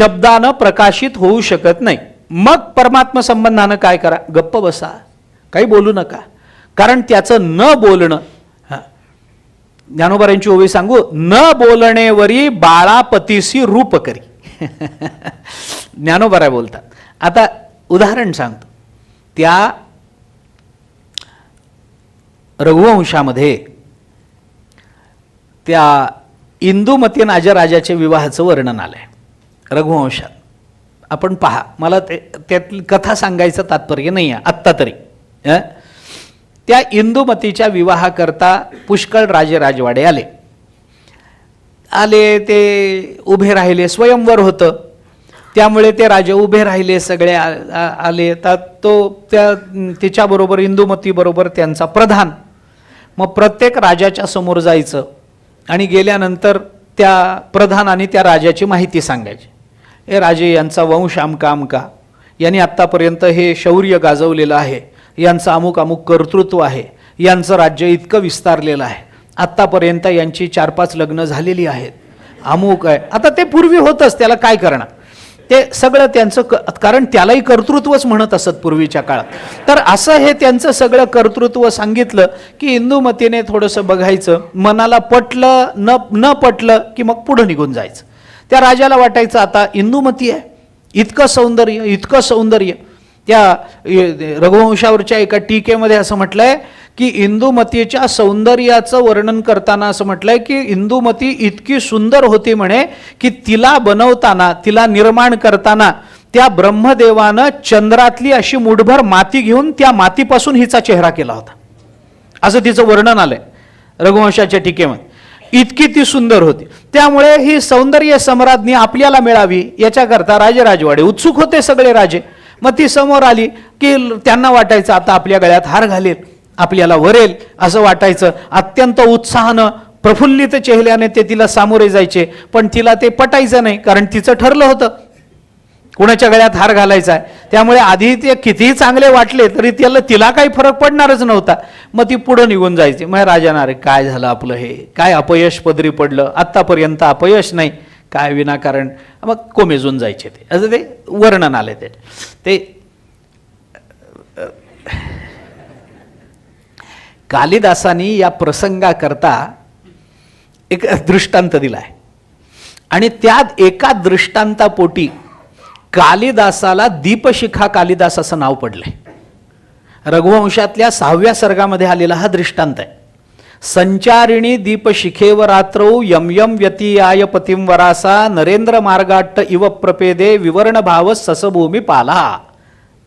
शब्दानं प्रकाशित होऊ शकत नाही. मग परमात्मा संबंधानं काय करा, गप्प बसा, काही बोलू नका. कारण त्याचं न बोलणं, ज्ञानोबारांची ओवी सांगू, न बोलणेवरी बाळापतीसी रूप करी. ज्ञानोबाराय बोलतात. आता उदाहरण सांगतो. त्या रघुवंशामध्ये त्या इंदुमती राजाचे विवाहाचं वर्णन आलंय रघुवंशात. आपण पहा, मला त्यातली कथा सांगायचं तात्पर्य नाही आहे आत्ता तरी. त्या इंदुमतीच्या विवाहाकरता पुष्कळ राजे राजवाडे आले. ते उभे राहिले, स्वयंवर होतं, त्यामुळे ते राजे उभे राहिले, सगळे आले. तर तिच्याबरोबर इंदुमतीबरोबर त्यांचा प्रधान. मग प्रत्येक राजाच्या समोर जायचं आणि गेल्यानंतर त्या प्रधानाने त्या राजाची माहिती सांगायची. हे राजे, यांचा वंश अमका अमका, यांनी आत्तापर्यंत हे शौर्य गाजवलेलं आहे, यांचं अमुक अमुक कर्तृत्व आहे, यांचं राज्य इतकं विस्तारलेलं आहे, आत्तापर्यंत यांची 4-5 लग्न झालेली आहेत, अमुक आहे. आता ते पूर्वी होतंच, त्याला काय करणार, ते सगळं त्यांचं कारण त्यालाही कर्तृत्वच म्हणत असत पूर्वीच्या काळात. तर असं हे त्यांचं सगळं कर्तृत्व सांगितलं की इंदुमतीने थोडंसं बघायचं, मनाला पटलं न पटलं की मग पुढं निघून जायचं. त्या राजाला वाटायचं आता इंदुमती आहे, इतकं सौंदर्य. त्या रघुवंशावरच्या एका टीकेमध्ये असं म्हटलंय की इंदुमतीच्या सौंदर्याचं वर्णन करताना असं म्हटलंय की इंदुमती इतकी सुंदर होती म्हणे की तिला बनवताना, तिला निर्माण करताना त्या ब्रह्मदेवानं चंद्रातली अशी मुठभर माती घेऊन त्या मातीपासून हिचा चेहरा केला होता, असं तिचं वर्णन आलंय रघुवंशाच्या टीकेमध्ये. इतकी ती सुंदर होती. त्यामुळे ही सौंदर्य सम्राज्ञी आपल्याला मिळावी याच्याकरता राजे राजवाडे उत्सुक होते, सगळे राजे. मग ती समोर आली की त्यांना वाटायचं आता आपल्या गळ्यात हार घालेल, आपल्याला वरेल, असं वाटायचं. अत्यंत उत्साहानं प्रफुल्लित चेहऱ्याने ते तिला सामोरे जायचे. पण तिला ते पटायचं नाही, कारण तिचं ठरलं होतं कुणाच्या गळ्यात हार घालायचा आहे. त्यामुळे आधी ते कितीही चांगले वाटले तरी तिला काही फरक पडणारच नव्हता. मग ती पुढं निघून जायची. मग राजा, अरे काय झालं आपलं, हे काय अपयश पदरी पडलं, आत्तापर्यंत अपयश नाही, काय विनाकारण. मग कोमेजून जायचे ते, असं ते वर्णन आले. ते कालिदासांनी या प्रसंगाकरता एक दृष्टांत दिलाय आणि त्यात एका दृष्टांतापोटी कालिदासाला दीपशिखा कालिदास असं नाव पडलंय. रघुवंशातल्या 6व्या सर्गामध्ये आलेला हा दृष्टांत आहे. संचारिणी दीपशिखेवर रात्रौ यम यम व्यतीयाय पतिंवरासा नरेंद्र मार्गाट्ट इव प्रपेदे विवर्ण भाव ससभूमी पाला,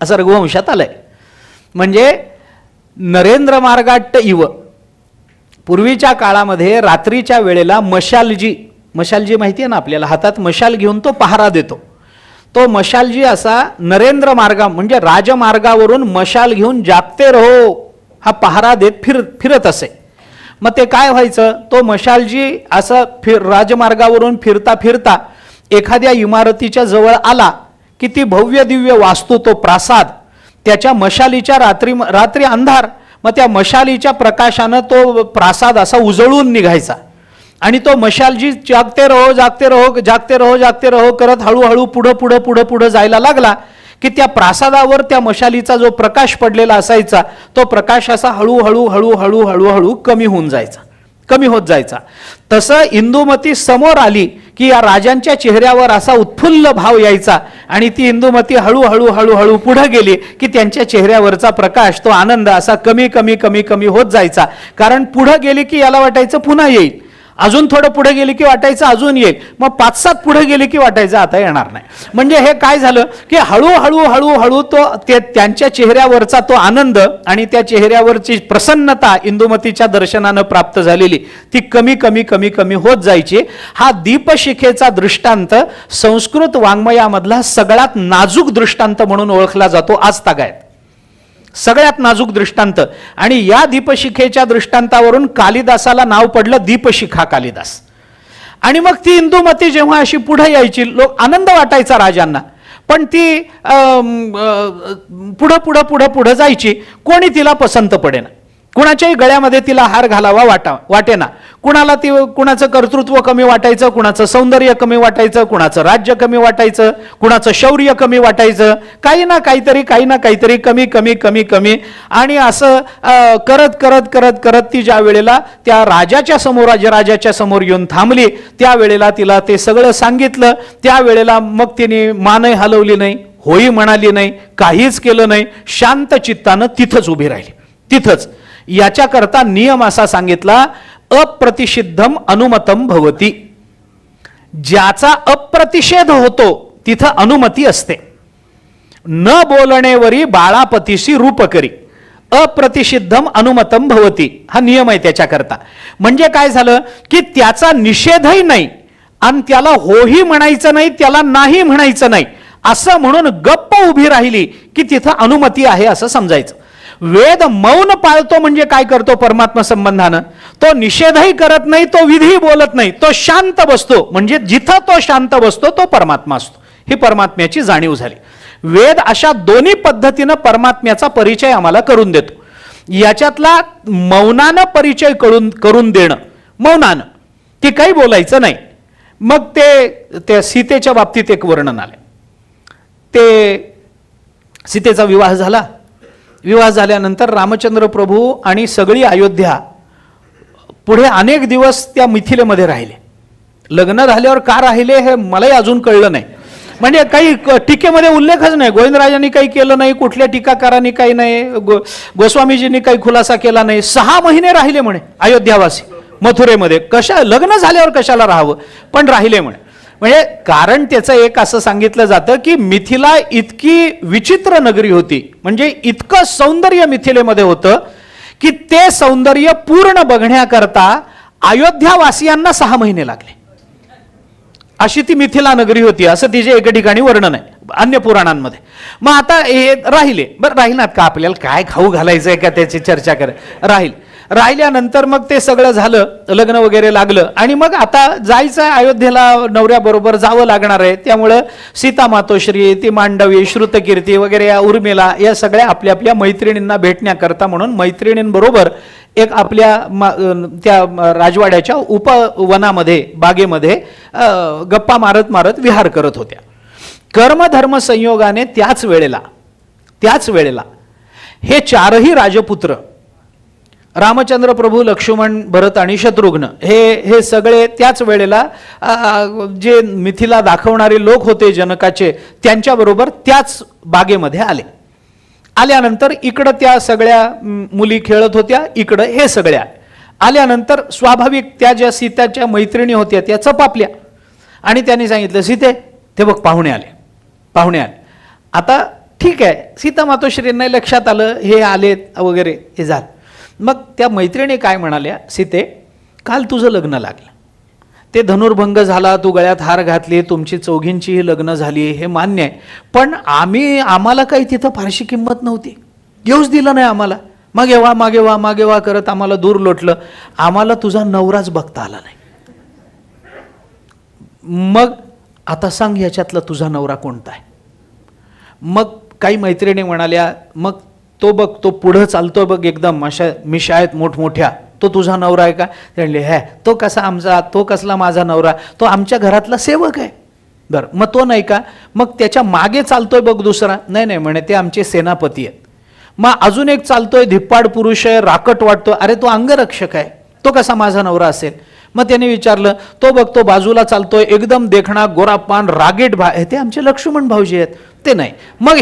असं रघुवंशात आलंय. म्हणजे नरेंद्र मार्गाट्ट इव, पूर्वीच्या काळामध्ये रात्रीच्या वेळेला मशालजी माहिती आहे ना आपल्याला, हातात मशाल घेऊन तो पहारा देतो. तो मशालजी असा नरेंद्र मार्गा म्हणजे राजमार्गावरून मशाल घेऊन जागते रहो हा पहारा देत फिरत असे. मग ते काय व्हायचं, तो मशालजी असं राजमार्गावरून फिरता फिरता एखाद्या इमारतीच्या जवळ आला की ती भव्य दिव्य वास्तू, तो प्रासाद, त्याच्या मशालीच्या रात्री अंधार, मग त्या मशालीच्या प्रकाशानं तो प्रासाद असा उजळून निघायचा. आणि तो मशालजी जागते रहो करत हळूहळू पुढं जायला लागला की त्या प्रासादावर त्या मशालीचा जो प्रकाश पडलेला असायचा तो प्रकाश असा हळूहळू कमी होत जायचा. तसं इंदुमती समोर आली की या राजांच्या चेहऱ्यावर असा उत्फुल्ल भाव यायचा आणि ती इंदुमती हळूहळू पुढे गेली की त्यांच्या चेहऱ्यावरचा प्रकाश, तो आनंद असा कमी होत जायचा. कारण पुढे गेली की याला वाटायचं पुन्हा येईल, अजून थोडं पुढे गेली की वाटायचं अजून येईल, मग 5-7 पुढे गेली की वाटायचं आता येणार नाही. म्हणजे हे काय झालं की हळूहळू तो त्यांच्या चेहऱ्यावरचा तो आनंद आणि त्या चेहऱ्यावरची प्रसन्नता इंदुमतीच्या दर्शनानं प्राप्त झालेली ती कमी होत जायची. हा दीपशिखेचा दृष्टांत संस्कृत वाङ्मयामधला सगळ्यात नाजूक दृष्टांत म्हणून ओळखला जातो आज तागायत, सगळ्यात नाजूक दृष्टांत. आणि या दीपशिखेच्या दृष्टांतावरून कालिदासाला नाव पडलं दीपशिखा कालिदास. आणि मग ती इंदुमती जेव्हा अशी पुढे यायची, लोक आनंद वाटायचा राजांना, पण ती पुढं जायची, कोणी तिला पसंत पडेना. कुणाच्याही गळ्यामध्ये तिला हार घालावा वाटेना. कुणाला कुणाचं कर्तृत्व कमी वाटायचं, कुणाचं सौंदर्य कमी वाटायचं, कुणाचं राज्य कमी वाटायचं, कुणाचं शौर्य कमी वाटायचं, काही ना काहीतरी कमी कमी कमी कमी. आणि असं करत करत करत करत ती ज्या वेळेला त्या राजाच्या समोर येऊन थांबली, त्यावेळेला तिला ते सगळं सांगितलं. त्यावेळेला मग तिने मानही हलवली नाही, होई म्हणाली नाही, काहीच केलं नाही, शांत चित्तानं तिथंच उभी राहिली, तिथंच. याच्याकरता नियम असा सांगितला, अप्रतिषिद्धम अनुमतम भवती. ज्याचा अप्रतिषेध होतो तिथं अनुमती असते. न बोलणेवरी बाळापतीशी रूप करी, अप्रतिषिद्धम अनुमतम भवती हा नियम आहे त्याच्याकरता. म्हणजे काय झालं की त्याचा निषेधही नाही आणि त्याला होही म्हणायचं नाही, त्याला नाही म्हणायचं नाही, असं म्हणून गप्प उभी राहिली की तिथं अनुमती आहे असं समजायचं. वेद मौन पाळतो म्हणजे काय करतो परमात्मा संबंधानं, तो निषेधही करत नाही, तो विधी बोलत नाही, तो शांत बसतो. म्हणजे जिथं तो शांत बसतो तो परमात्मा असतो. ही परमात्म्याची जाणीव झाली. वेद अशा दोन्ही पद्धतीनं परमात्म्याचा परिचय आम्हाला करून देतो. याच्यातला मौनानं परिचय करून देणं, मौनानं, की काही बोलायचं नाही. मग ते सीतेच्या बाबतीत एक वर्णन आले. ते सीतेचा विवाह झाला. विवाह झाल्यानंतर रामचंद्र प्रभू आणि सगळी अयोध्या पुढे अनेक दिवस त्या मिथिलेमध्ये राहिले. लग्न झाल्यावर का राहिले हे मलाही अजून कळलं नाही. म्हणजे काही टीकेमध्ये उल्लेखच नाही, गोविंदराजांनी काही केलं नाही, कुठल्या टीकाकारांनी काही नाही, गोस्वामीजींनी काही खुलासा केला नाही. 6 महिने राहिले म्हणे अयोध्यावासी मथुरेमध्ये. लग्न झाल्यावर कशाला राहावं, पण राहिले म्हणे. म्हणजे कारण त्याचं एक असं सांगितलं जातं की मिथिला इतकी विचित्र नगरी होती, म्हणजे इतकं सौंदर्य मिथिलेमध्ये होतं की ते सौंदर्य पूर्ण बघण्याकरता अयोध्यावासियांना 6 महिने लागले. अशी ती मिथिला नगरी होती, असं तिचे एका ठिकाणी वर्णन आहे अन्य पुराणांमध्ये. मग आता हे राहिले, बरं राहिनात का, आपल्याला काय खाऊ घालायचंय का त्याची चर्चा राहिल्यानंतर मग ते सगळं झालं, लग्न वगैरे लागलं आणि मग आता जायचं अयोध्येला, नवऱ्याबरोबर जावं लागणार आहे. त्यामुळं सीता मातोश्री, ती मांडवी, श्रुतकीर्ती वगैरे या उर्मिला या सगळ्या आपल्या आपल्या मैत्रिणींना भेटण्याकरता म्हणून मैत्रिणींबरोबर एक आपल्या त्या राजवाड्याच्या उपवनामध्ये, बागेमध्ये गप्पा मारत मारत विहार करत होत्या. कर्मधर्म संयोगाने त्याच वेळेला हे 4ही राजपुत्र रामचंद्र प्रभू, लक्ष्मण, भरत आणि शत्रुघ्न हे सगळे त्याच वेळेला जे मिथिला दाखवणारे लोक होते जनकाचे, त्यांच्याबरोबर त्याच बागेमध्ये आले. आल्यानंतर इकडं त्या सगळ्या मुली खेळत होत्या, इकडं हे सगळ्या आल्यानंतर स्वाभाविक त्या ज्या सीताच्या मैत्रिणी होत्या त्या चपापल्या आणि त्यांनी सांगितलं, सीते ते बघ पाहुणे आले. आता ठीक आहे, सीता मातोश्रींना लक्षात आलं हे आलेत वगैरे हे झालं. मग त्या मैत्रिणी काय म्हणाल्या, सीते काल तुझं लग्न लागलं, ते धनुर्भंग झाला, तू गळ्यात हार घातली, तुमची चौघींचीही लग्न झाली, हे मान्य आहे, पण आम्हाला काही तिथं फारशी किंमत नव्हती, येऊच दिलं नाही आम्हाला, मागे वा करत आम्हाला दूर लोटलं, आम्हाला तुझा नवराच बघता आला नाही. मग आता सांग याच्यातला तुझा नवरा कोणता आहे? मग काही मैत्रिणी म्हणाल्या, मग तो बघ, तो पुढं चालतोय बघ, एकदम अशा मिशायत मोठमोठ्या, तो तुझा नवरा आहे का? ते म्हणले, तो कसा आमचा, तो कसला माझा नवरा, तो आमच्या घरातला सेवक आहे. बरं, मग तो नाही का? मग त्याच्या मागे चालतोय बघ दुसरा, नाही म्हणे, ते आमचे सेनापती आहेत. मग अजून एक चालतोय, धिप्पाड पुरुष आहे, राकट वाटतो, अरे तो अंगरक्षक आहे, तो कसा माझा नवरा असेल? मग त्याने विचारलं, तो बघ तो बाजूला चालतोय, एकदम देखणा, गोरापान, रागीट ते आमचे लक्ष्मण भाऊजी आहेत, ते नाही. मग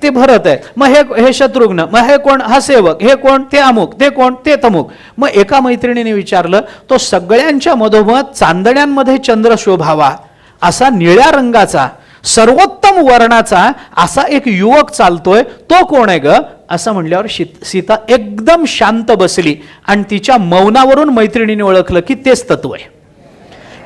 ते भरत आहे, मग हे शत्रुघ्न, मग हे कोण? हा सेवक, हे कोण? ते अमुक, ते कोण? ते तमुक. मग एका मैत्रिणीने विचारलं, तो सगळ्यांच्या मधोमध चांदण्यांमध्ये चंद्र शोभावा असा निळ्या रंगाचा सर्वोत्तम वर्णाचा असा एक युवक चालतोय, तो कोण आहे ग? असं म्हणल्यावर सीता एकदम शांत बसली आणि तिच्या मौनावरून मैत्रिणीने ओळखलं की तेच तत्व आहे.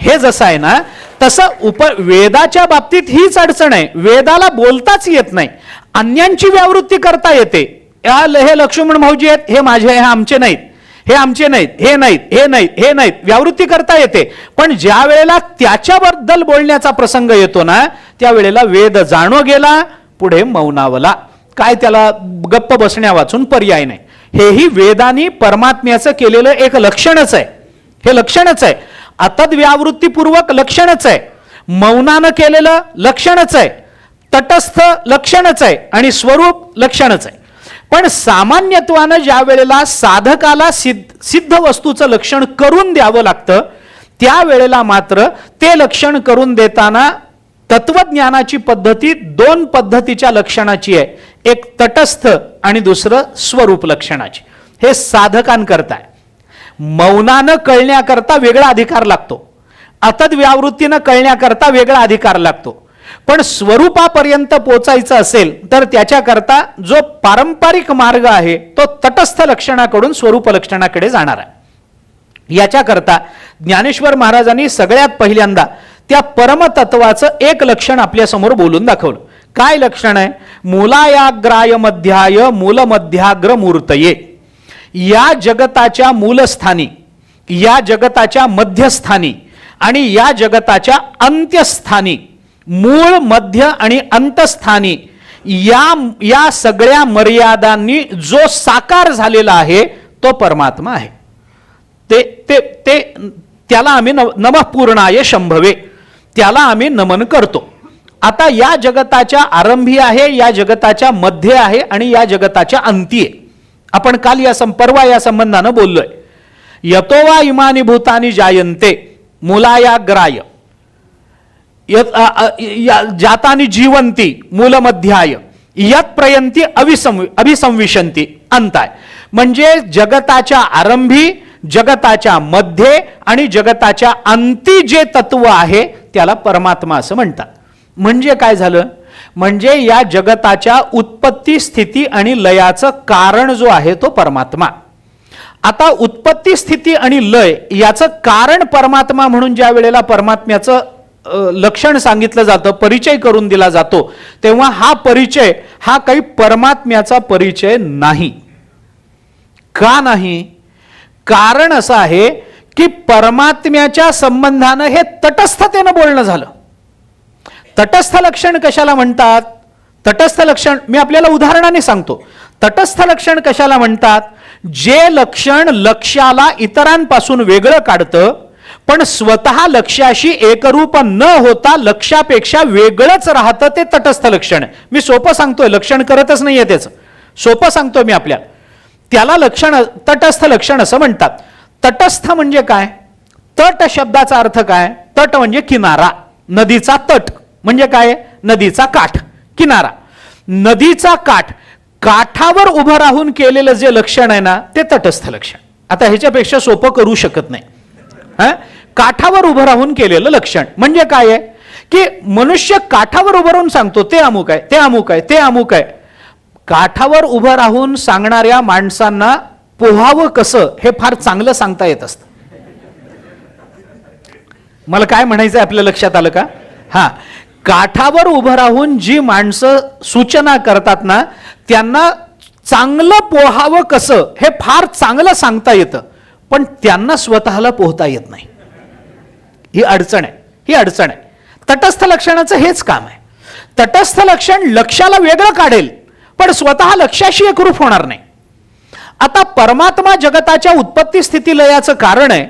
हे जसं आहे ना तसं वेदाच्या बाबतीत हीच अडचण आहे, वेदाला बोलताच येत नाही, अन्यांची व्यावृत्ती करता येते. हे लक्ष्मण भाऊजी आहेत, हे माझे, हे आमचे नाहीत, हे आमचे नाहीत, हे नाहीत, हे नाहीत, हे नाहीत, व्यावृत्ती करता येते. पण ज्या वेळेला त्याच्याबद्दल बोलण्याचा प्रसंग येतो ना, त्यावेळेला वेद जाणो गेला, पुढे मौनावला, काय त्याला गप्प बसण्या वाचून पर्याय नाही. हेही वेदांनी परमात्म्याचं केलेलं एक लक्षणच आहे. हे लक्षणच आहे. अतद्व्यावृत्तीपूर्वक लक्षणच आहे. मौनानं केलेलं लक्षणच आहे. तटस्थ लक्षणच आहे आणि स्वरूप लक्षणच आहे. पण सामान्यत्वानं ज्या वेळेला साधकाला सिद्ध वस्तूचं लक्षण करून द्यावं लागतं, त्यावेळेला मात्र ते लक्षण करून देताना तत्वज्ञानाची पद्धती दोन पद्धतीच्या लक्षणाची आहे. एक तटस्थ आणि दुसरं स्वरूप लक्षणाची. हे साधकांकरता आहे. मौनानं कळण्याकरता वेगळा अधिकार लागतो. अतद्व्यावृत्तीनं कळण्याकरता वेगळा अधिकार लागतो. पण स्वरूपापर्यंत पोचायचं असेल तर त्याच्याकरता जो पारंपरिक मार्ग आहे तो तटस्थ लक्षणाकडून स्वरूप लक्षणाकडे जाणार आहे. याच्याकरता ज्ञानेश्वर महाराजांनी सगळ्यात पहिल्यांदा त्या परमतत्वाचं एक लक्षण आपल्या समोर बोलून दाखवलं. काय लक्षण आहे? मूलायाग्राय मध्याय मूलमध्याग्र मूर्तये. या जगताच्या मूलस्थानी, या जगताच्या मध्यस्थानी आणि या जगताच्या अंत्यस्थानी, मूळ मध्य आणि अंतस्थानी या सगळ्या मर्यादांनी जो साकार झालेला आहे तो परमात्मा आहे. त्याला आम्ही नमः पूर्णाय शंभवे, त्याला आम्ही नमन करतो. आता या जगताच्या आरंभी आहे, या जगताच्या मध्ये आहे आणि या जगताच्या अंती आहे. आपण काल परवा या संबंधानं बोललोय. यतो वा इमानी भूतानी जायन्ते मूलायाग्राय जातानी जीवंती मूलमध्याय यत प्रयंती अभिसंविशंती अंताय. म्हणजे जगताच्या आरंभी, जगताच्या मध्ये आणि जगताच्या अंती जे तत्व आहे त्याला परमात्मा असं म्हणतात. म्हणजे काय झालं? म्हणजे या जगताच्या उत्पत्ती, स्थिती आणि लयाचं कारण जो आहे तो परमात्मा. आता उत्पत्ती, स्थिती आणि लय याचं कारण परमात्मा म्हणून ज्या वेळेला परमात्म्याचं लक्षण सांगितलं जातं, परिचय करून दिला जातो, तेव्हा हा परिचय हा काही परमात्म्याचा परिचय नाही. का नाही? कारण असं आहे की परमात्म्याच्या संबंधानं हे तटस्थतेनं बोलणं झालं. तटस्थ लक्षण कशाला म्हणतात? तटस्थ लक्षण मी आपल्याला उदाहरणाने सांगतो. तटस्थ लक्षण कशाला म्हणतात? जे लक्षण लक्ष्याला इतरांपासून वेगळं काढतं पण स्वतः लक्ष्याशी एकरूप न होता लक्ष्यापेक्षा वेगळंच राहतं, ते तटस्थ लक्षण. मी सोपं सांगतोय, लक्षण करतच नाहीये त्याचं, सोपं सांगतोय मी आपल्याला. त्याला लक्षण तटस्थ लक्षण असं म्हणतात. तटस्थ म्हणजे काय? तट शब्दाचा अर्थ काय? तट म्हणजे किनारा. नदीचा तट म्हणजे काय? नदीचा काठ, किनारा. नदीचा काठ, काठावर उभं राहून केलेलं जे लक्षण आहे ना ते तटस्थ लक्षण. आता ह्याच्यापेक्षा सोपं करू शकत नाही. काठावर उभं राहून केलेलं लक्षण म्हणजे काय आहे की मनुष्य काठावर उभं राहून सांगतो ते अमुक आहे, ते अमुक आहे, ते अमुक आहे. काठावर उभं राहून सांगणाऱ्या माणसांना पोहावं कसं हे फार चांगलं सांगता येत असतं. मला काय म्हणायचं आपल्या लक्षात आलं का? हा, काठावर उभं राहून जी माणसं सूचना करतात ना त्यांना चांगलं पोहावं कसं हे फार चांगलं सांगता येतं, पण त्यांना स्वतःला पोहता येत नाही. ही अडचण आहे, ही अडचण आहे. तटस्थ लक्षणाचं हेच काम आहे. तटस्थ लक्षण लक्ष्याला वेगळं काढेल पण स्वतः लक्ष्याशी एकरूप होणार नाही. आता परमात्मा जगताच्या उत्पत्ती, स्थिती, लयाचं कारण आहे.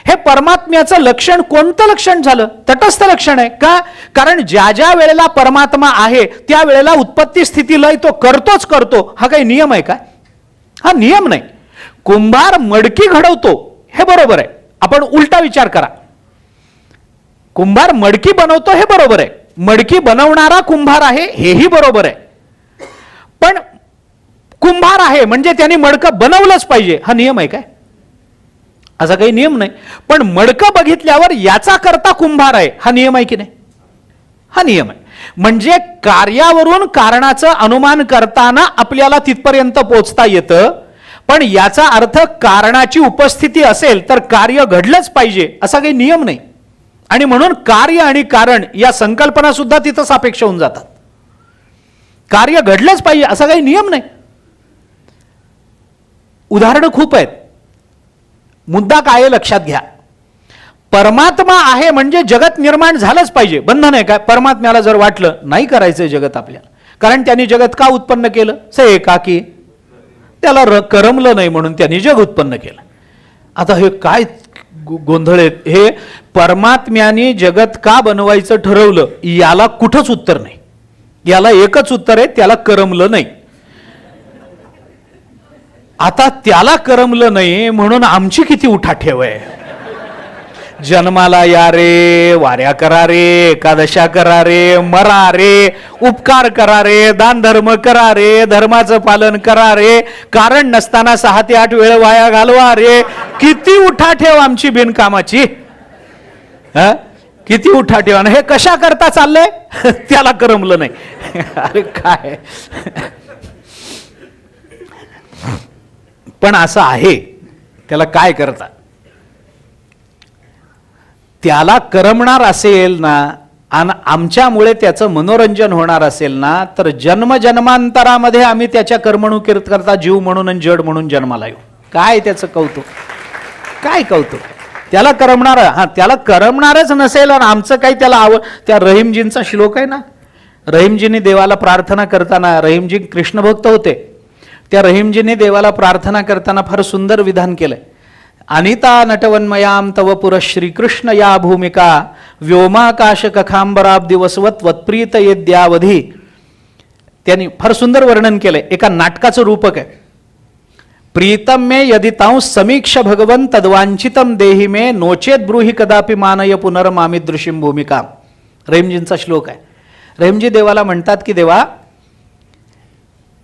हे परमात्म्याचं लक्षण कोणतं लक्षण झालं? तटस्थ लक्षण आहे. का? कारण ज्या ज्या वेळेला परमात्मा आहे त्या वेळेला उत्पत्ती, स्थिती, लय तो करतोच करतो. हा काही नियम आहे का? हा नियम नाही. कुंभार मडकी घडवतो हे बरोबर आहे. आपण उलटा विचार करा. कुंभार मडकी बनवतो हे बरोबर आहे. मडकी बनवणारा कुंभार आहे हेही बरोबर आहे. पण कुंभार आहे म्हणजे त्याने मडकं बनवलंच पाहिजे हा नियम आहे काय? असा काही नियम नाही. पण मडकं बघितल्यावर याचा करता कुंभार आहे हा नियम आहे की नाही? हा नियम आहे. म्हणजे कार्यावरून कारणाचं अनुमान करताना आपल्याला तिथपर्यंत पोहोचता येतं. पण याचा अर्थ कारणाची उपस्थिती असेल तर कार्य घडलंच पाहिजे असा काही नियम नाही. आणि म्हणून कार्य आणि कारण या संकल्पना सुद्धा तिथं सापेक्ष होऊन जातात. कार्य घडलंच पाहिजे असा काही नियम नाही. उदाहरणं खूप आहेत. मुद्दा काय लक्षात घ्या. परमात्मा आहे म्हणजे जगत निर्माण झालंच पाहिजे, बंधन आहे काय? परमात्म्याला जर वाटलं नाही करायचंय जगत आपल्याला, कारण त्यांनी जगत का उत्पन्न केलं? स एकाकी त्याला करमलं नाही म्हणून त्यांनी जग उत्पन्न केलं. आता हे काय गोंधळ आहे. हे परमात्म्याने जगत का बनवायचं ठरवलं याला कुठंच उत्तर नाही. याला एकच उत्तर आहे, त्याला करमलं नाही. आता त्याला करमलं नाही म्हणून आमची किती उठाठेव आहे. जन्माला या रे, वाऱ्या करा रे, एकादशा करा रे, मरा रे, उपकार करा रे, दान धर्म करा रे, धर्माचं पालन करा रे, कारण नसताना 6 ते 8 वेळ वाया घालवा रे. किती उठाठेव आमची बिनकामाची. किती उठाठेव. आणि हे कशा करता चाललंय त्याला करमलं नाही. अरे काय. पण असं आहे, त्याला काय करता. त्याला करमणार असेल ना आणि आमच्यामुळे त्याचं मनोरंजन होणार असेल ना तर जन्मजन्मांतरामध्ये आम्ही त्याच्या करता जीव म्हणून आणि जड म्हणून जन्माला येऊ. काय त्याचं कौतुक, काय कौतुक. त्याला करमणार. हा, त्याला करमणारच नसेल आणि आमचं काही त्याला त्या रहीमजींचा श्लोक आहे ना, रहीमजींनी देवाला प्रार्थना करताना, रहीमजी कृष्णभक्त होते, त्या रहीमजींनी देवाला प्रार्थना करताना फार सुंदर विधान केलंय. अनिता नटवन्मयाम तव पुर श्रीकृष्ण या भूमिका व्योमाकाश कखांबराब्दी वसवत वत्प्रीत येद्यावधी. त्यांनी फार सुंदर वर्णन केलंय. एका नाटकाचं रूपक आहे. प्रीतम मे यदि तांस समीक्ष भगवन तद्वांचितम देहि मे नोचेत ब्रूहि कदापि मानय पुनर्मामिदृशीम भूमिका. रहीमजींचा श्लोक आहे. रहीमजी देवाला म्हणतात की देवा,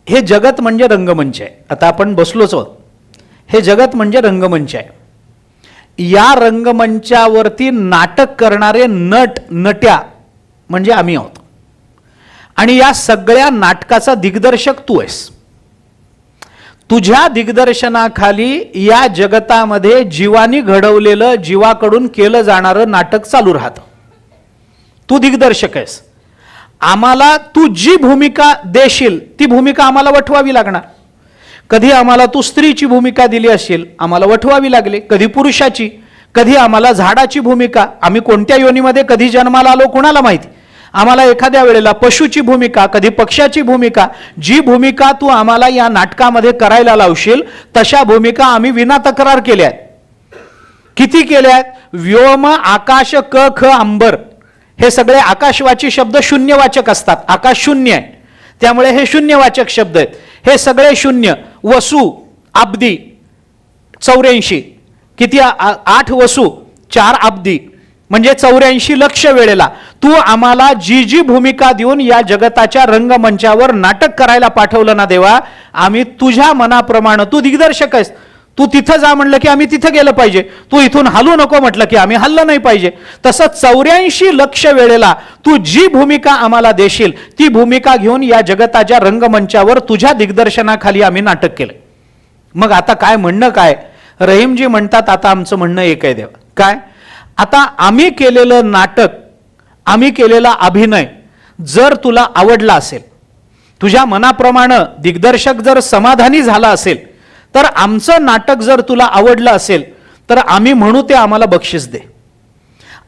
हे जगत म्हणजे रंगमंच आहे. आता आपण बसलोच आहोत. हे जगत म्हणजे रंगमंच आहे. या रंगमंचावरती नाटक करणारे नट नट्या म्हणजे आम्ही आहोत. आणि या सगळ्या नाटकाचा दिग्दर्शक तू आहेस. तुझ्या दिग्दर्शनाखाली या जगतामध्ये जीवानी घडवलेलं, जीवाकडून केलं जाणारं नाटक चालू राहतं. तू दिग्दर्शक आहेस. आम्हाला तू जी भूमिका देशील ती भूमिका आम्हाला वठवावी लागणार. कधी आम्हाला तू स्त्रीची भूमिका दिली असेल, आम्हाला वठवावी लागली. कधी पुरुषाची, कधी आम्हाला झाडाची भूमिका. आम्ही कोणत्या योनीमध्ये कधी जन्माला आलो कोणाला माहिती. आम्हाला एखाद्या वेळेला पशुची भूमिका, कधी पक्ष्याची भूमिका. जी भूमिका तू आम्हाला या नाटकामध्ये करायला लावशील तशा भूमिका आम्ही विना तक्रार केल्या आहेत. किती केल्या आहेत. व्योम, आकाश, क, ख, अंबर हे सगळे आकाशवाची शब्द शून्यवाचक असतात. आकाश शून्य आहे त्यामुळे हे शून्यवाचक शब्द आहेत. हे सगळे शून्य. वसु अब्दी 84. किती 8 वसु 4 अब्दी म्हणजे 84 लक्ष वेळेला तू आम्हाला जी जी भूमिका देऊन या जगताच्या रंगमंचावर नाटक करायला पाठवलं ना देवा, आम्ही तुझ्या मनाप्रमाणे. तू दिग्दर्शक आहेस. तू तिथं जा म्हणलं की आम्ही तिथं गेलं पाहिजे. तू इथून हलू नको म्हटलं की आम्ही हललं नाही पाहिजे. तसं 84 लक्ष वेळेला तू जी भूमिका आम्हाला देशील ती भूमिका घेऊन या जगताच्या रंगमंचावर तुझ्या दिग्दर्शनाखाली आम्ही नाटक केलं. मग आता काय म्हणणं काय. रहीमजी म्हणतात आता आमचं म्हणणं एक आहे देवा. काय. आता आम्ही केलेलं नाटक, आम्ही केलेला अभिनय जर तुला आवडला असेल, तुझ्या मनाप्रमाणे दिग्दर्शक जर समाधानी झाला असेल, तर आमचं नाटक जर तुला आवडलं असेल तर आम्ही म्हणू ते आम्हाला बक्षीस दे.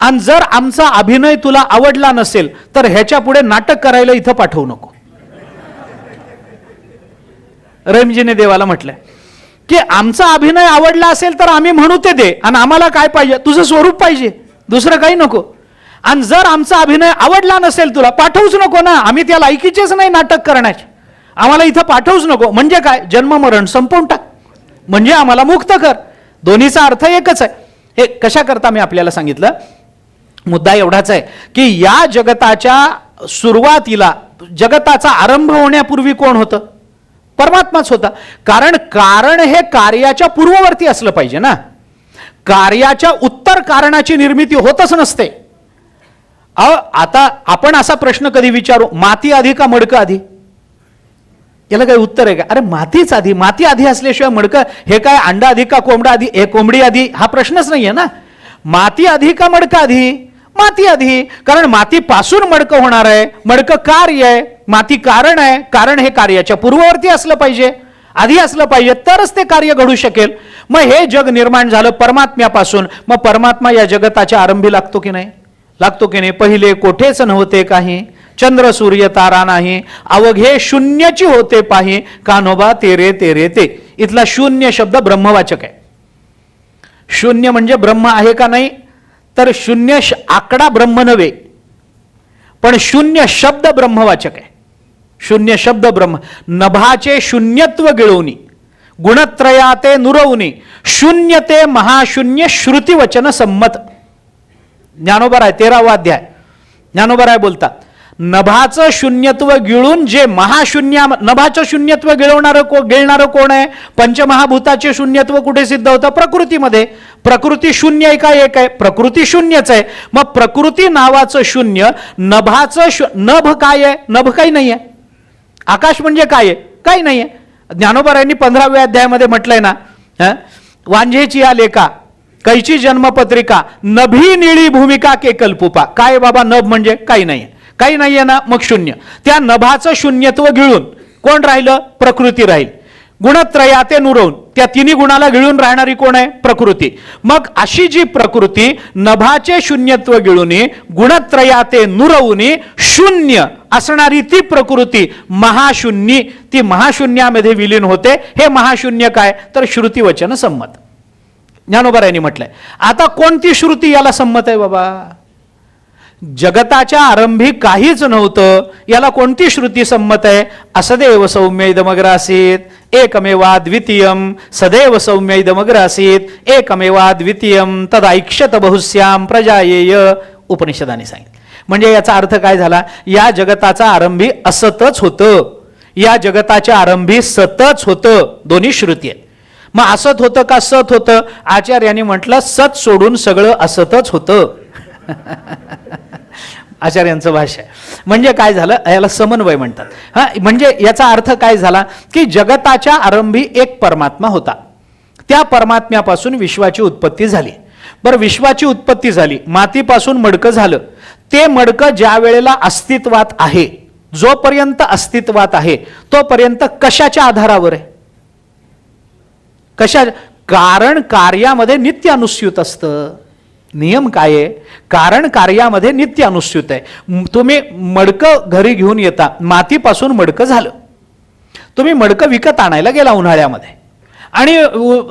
आणि जर आमचा अभिनय तुला आवडला नसेल तर ह्याच्या पुढे नाटक करायला इथं पाठवू नको. रहीमजीने देवाला म्हटलंय की आमचा अभिनय आवडला असेल तर आम्ही म्हणू ते दे. आणि आम्हाला काय पाहिजे. तुझं स्वरूप पाहिजे, दुसरं काही नको. आणि जर आमचा अभिनय आवडला नसेल तुला पाठवूच नको ना. आम्ही त्या लायकीचेच नाही नाटक करण्याचे. आम्हाला इथं पाठवूच नको. म्हणजे काय. जन्म मरण संपवून टाक. म्हणजे आम्हाला मुक्त कर. दोन्हीचा अर्थ एकच आहे. हे कशा करता मी आपल्याला सांगितलं. मुद्दा एवढाच आहे की या जगताच्या सुरुवातीला, जगताचा आरंभ होण्यापूर्वी कोण होतं. परमात्माच होता. कारण हे कार्याच्या पूर्ववर्ती असलं पाहिजे ना. कार्याच्या उत्तर कारणाची निर्मिती होतच नसते. आता आपण असा प्रश्न कधी विचारू, माती आधी का मडकं आधी. याला काही उत्तर आहे का. अरे मातीच आधी. माती आधी असल्याशिवाय मडकं हे काय. अंडा आधी का कोंबडा आधी. हे कोंबडी आधी हा प्रश्नच नाहीये ना. माती आधी का मडकं आधी. माती आधी. कारण मातीपासून मडकं होणार आहे. मडकं कार्य आहे. माती कारण आहे. कारण हे कार्याच्या पूर्ववर्ती असलं पाहिजे, आधी असलं पाहिजे, तरच ते कार्य घडू शकेल. मग हे जग निर्माण झालं परमात्म्यापासून. मग परमात्मा या जगताच्या आरंभी लागतो की नाही. लागतो की नाही. पहिले कोठेच नव्हते काही, चंद्र सूर्य तारा नाही, अवघे शून्यची होते पाही, कान्होबा तेरे तेरे ते. इथला शून्य शब्द ब्रह्मवाचक आहे. शून्य म्हणजे ब्रह्म आहे का नाही, तर शून्य आकडा ब्रह्म नव्हे, पण शून्य शब्द ब्रह्मवाचक आहे. शून्य शब्द ब्रह्म. नभाचे शून्यत्व गिळवणी, गुणत्रयाते नुरवणी, शून्य ते महाशून्य श्रुतिवचन संमत. ज्ञानोबा आहे 13वा अध्याय. ज्ञानोबा आहे बोलतात, नभाचं शून्यत्व गिळून जे महाशून्य, नभाचं शून्यत्व गिळणारं कोण आहे? पंचमहाभूताचे शून्यत्व कुठे सिद्ध होतं? प्रकृतीमध्ये. प्रकृती शून्य आहे का एक आहे? प्रकृती शून्यच आहे. मग प्रकृती नावाचं शून्य, नभाचं नभ काय आहे? नभ काही नाही आहे. आकाश म्हणजे काय आहे? काही नाही आहे. ज्ञानोबरायांनी 15व्या अध्यायामध्ये म्हटलंय ना, वांझेची या लेखा कैची जन्मपत्रिका, नभी निळी भूमिका के कल्पुपा. काय बाबा नभ म्हणजे काही नाही आहे. काही नाहीये ना, मग शून्य. त्या नभाचं शून्यत्व गिळून कोण राहिलं? प्रकृती राहील. गुणत्रयाते नुरवून, त्या तिन्ही गुणाला गिळून राहणारी कोण आहे? प्रकृती. मग अशी जी प्रकृती नभाचे शून्यत्व गिळूनी, गुणत्रयाते नुरवूनी, शून्य असणारी ती प्रकृती महाशून्य, ती महाशून्यामध्ये विलीन होते. हे महाशून्य काय? तर श्रुतिवचन संमत. ज्ञानोबरायांनी म्हटलंय. आता कोणती श्रुती याला संमत आहे बाबा? जगताच्या आरंभी काहीच नव्हतं, याला कोणती श्रुती संमत आहे? असदेव सौम्य इदमग्र आसीत एकमेवा द्वितीयम, सदैव सौम्य इदमग्र आसीत एकमेवा द्वितीयम, तदैक्षत बहुस्याम प्रजायेय. उपनिषदाने सांगितलं. म्हणजे याचा अर्थ काय झाला? या जगताचा आरंभी असतच होतं, या जगताच्या आरंभी सतच होतं. दोन्ही श्रुती आहेत. मग असत होतं का सत होतं? आचार्यांनी म्हटलं सत सोडून सगळं असतच होतं. आचार्यांचं भाष्य आहे. म्हणजे काय झालं? याला समन्वय म्हणतात. हा, म्हणजे याचा अर्थ काय झाला की जगताच्या आरंभी एक परमात्मा होता, त्या परमात्म्यापासून विश्वाची उत्पत्ती झाली. बरं, विश्वाची उत्पत्ती झाली, मातीपासून मडकं झालं. ते मडकं ज्या वेळेला अस्तित्वात आहे, जोपर्यंत अस्तित्वात आहे तोपर्यंत कशाच्या आधारावर आहे? कशा? कारण कार्यामध्ये नित्य अनुस्यूत असतं. नियम काय आहे? कारण कार्यामध्ये नित्य अनुस्यूत आहे. तुम्ही मडकं घरी घेऊन येता, मातीपासून मडकं झालं. तुम्ही मडकं विकत आणायला गेला उन्हाळ्यामध्ये, आणि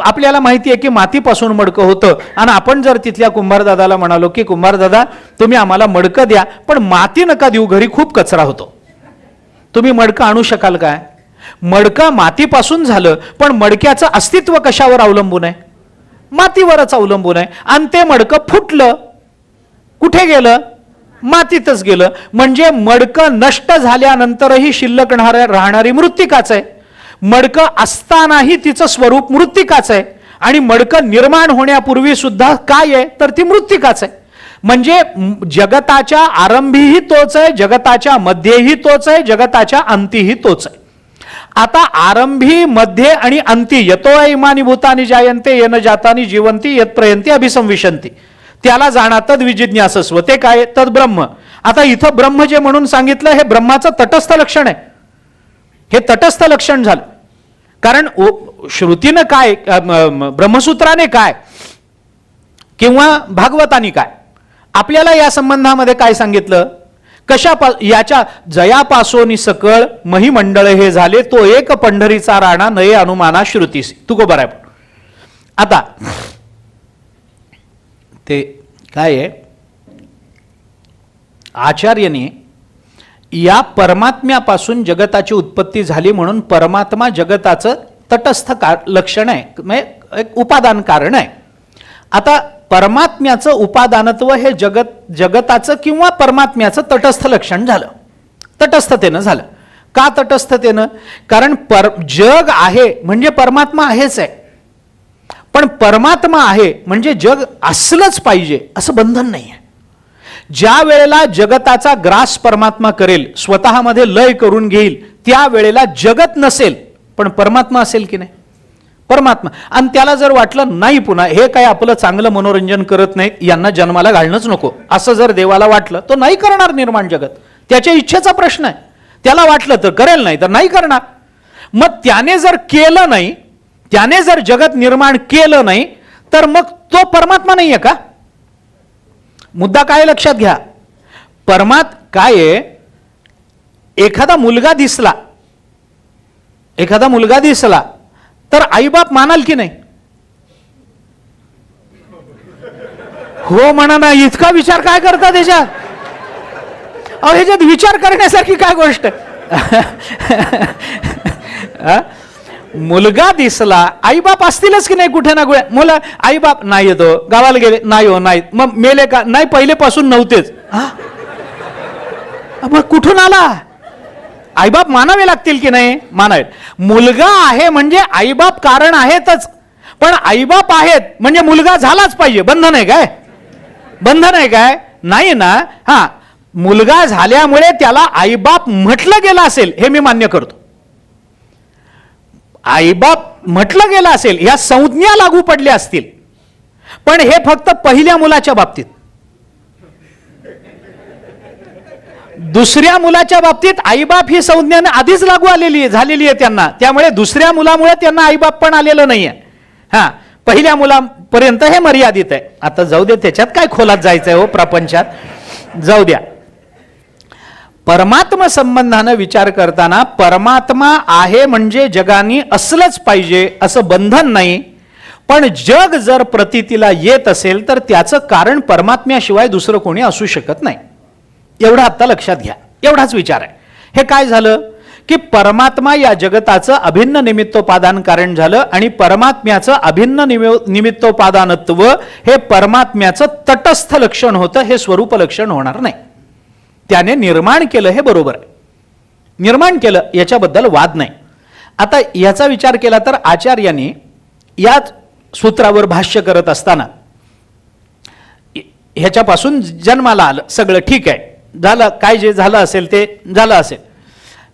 आपल्याला माहिती आहे की मातीपासून मडकं होतं, आणि आपण जर तिथल्या कुंभारदादाला म्हणालो की कुंभारदादा तुम्ही आम्हाला मडकं द्या, पण माती नका देऊ, घरी खूप कचरा होतो, तुम्ही मडकं आणू शकाल काय? मडकं मातीपासून झालं, पण मडक्याचं अस्तित्व कशावर अवलंबून आहे? मातीवरच अवलंबून आहे. आणि ते मडकं फुटलं, कुठे गेलं? मातीतच गेलं. म्हणजे मडकं नष्ट झाल्यानंतरही शिल्लक राहणारी मृत्तिकाच आहे. मडकं असतानाही तिचं स्वरूप मृत्तिकाच आहे, आणि मडकं निर्माण होण्यापूर्वी सुद्धा काय आहे? तर ती मृत्तिकाच आहे. म्हणजे जगताच्या आरंभीही तोच आहे, जगताच्या मध्येही तोच आहे, जगताच्या अंतीही तोच आहे. आता आरंभी, मध्ये आणि अंती, यतो इमानी भूतानी जायन्ते येन जातानी जीवंती यत प्रयंती अभिसंविशंती, त्याला जाणा तद विजिज्ञासस्व. ते काय? तद ब्रह्म. आता इथं ब्रह्म जे म्हणून सांगितलं हे ब्रह्माचं तटस्थ लक्षण आहे. हे तटस्थ लक्षण झालं. कारण श्रुतीनं काय, ब्रह्मसूत्राने काय, किंवा भागवतानी काय, आपल्याला या संबंधामध्ये काय सांगितलं? याच्या जयापासोनी सकळ महिमंडळ हे झाले, तो एक पंढरीचा राणा नये अनुमाना श्रुतीसी. तू को बराय. आता ते काय आहे? आचार्याने या परमात्म्यापासून जगताची उत्पत्ती झाली म्हणून परमात्मा जगताचं तटस्थ लक्षण आहे, म्हणजे एक उपादान कारण आहे. आता परमात्म्याचं उपादानत्व हे जगताचं किंवा परमात्म्याचं तटस्थ लक्षण झालं, तटस्थतेनं झालं. का तटस्थतेनं? कारण जग आहे म्हणजे परमात्मा आहेच आहे, पण परमात्मा आहे म्हणजे जग असलंच पाहिजे असं बंधन नाही आहे. ज्या वेळेला जगताचा ग्रास परमात्मा करेल, स्वतःमध्ये लय करून घेईल, त्या वेळेला जगत नसेल पण परमात्मा असेल की नाही? परमात्मा. आणि त्याला जर वाटलं नाही पुन्हा हे काय आपलं चांगलं मनोरंजन करत नाहीत, यांना जन्माला घालणंच नको, असं जर देवाला वाटलं तो नाही करणार निर्माण जगत. त्याच्या इच्छेचा प्रश्न आहे. त्याला वाटलं तर करेल, नाही तर नाही करणार. मग त्याने जर केलं नाही, त्याने जर जगत निर्माण केलं नाही, तर मग तो परमात्मा नाही आहे का? मुद्दा काय लक्षात घ्या. काय आहे? एखादा मुलगा दिसला तर आईबाप मानाल की नाही? हो म्हणा ना, इतका विचार काय करता त्याच्यात? अहो ह्याच्यात विचार करण्यासारखी काय गोष्ट? मुलगा दिसला, आईबाप असतीलच की नाही कुठे ना कुठे? मुलं आईबाप नाही येतो, गावाला गेले नाही, हो नाही, मग मेले का नाही? पहिलेपासून नव्हतेच. मग कुठून आला? आईबाप मानावे लागतील की नाही? मानावे. मुलगा आहे म्हणजे आईबाप कारण आहेतच, पण आईबाप आहेत म्हणजे मुलगा झालाच पाहिजे. बंधन आहे काय? बंधन आहे काय? नाही ना. हा, मुलगा झाल्यामुळे त्याला आईबाप म्हटलं गेलं असेल हे मी मान्य करतो. आईबाप म्हटलं गेलं असेल, ह्या संज्ञा लागू पडल्या असतील, पण हे फक्त पहिल्या मुलाच्या बाबतीत. दुसऱ्या मुलाच्या बाबतीत आईबाप ही संज्ञा आधीच लागू झालेली आहे त्यांना, त्यामुळे दुसऱ्या मुलामुळे त्यांना आईबाप पण आलेलं नाहीये. हा, पहिल्या मुलापर्यंत हे मर्यादित आहे. आता जाऊ दे, त्याच्यात काय खोलात जायचंय हो प्रपंचात, जाऊ द्या. परमात्मा संबंधानं विचार करताना परमात्मा आहे म्हणजे जगाने असलंच पाहिजे असं बंधन नाही, पण जग जर प्रतीतीला येत असेल तर त्याचं कारण परमात्म्याशिवाय दुसरं कोणी असू शकत नाही. एवढं आत्ता लक्षात घ्या. एवढाच विचार आहे. हे काय झालं की परमात्मा या जगताचं अभिन्न निमित्तोपादान कारण झालं, आणि परमात्म्याचं अभिन्न निमित्तोपादानत्व हे परमात्म्याचं तटस्थ लक्षण होतं, हे स्वरूप लक्षण होणार नाही. त्याने निर्माण केलं हे बरोबर आहे, निर्माण केलं याच्याबद्दल वाद नाही. आता याचा विचार केला तर आचार्यांनी याच सूत्रावर भाष्य करत असताना ह्याच्यापासून जन्माला आलं सगळं ठीक आहे, झालं काय जे झालं असेल ते झालं असेल.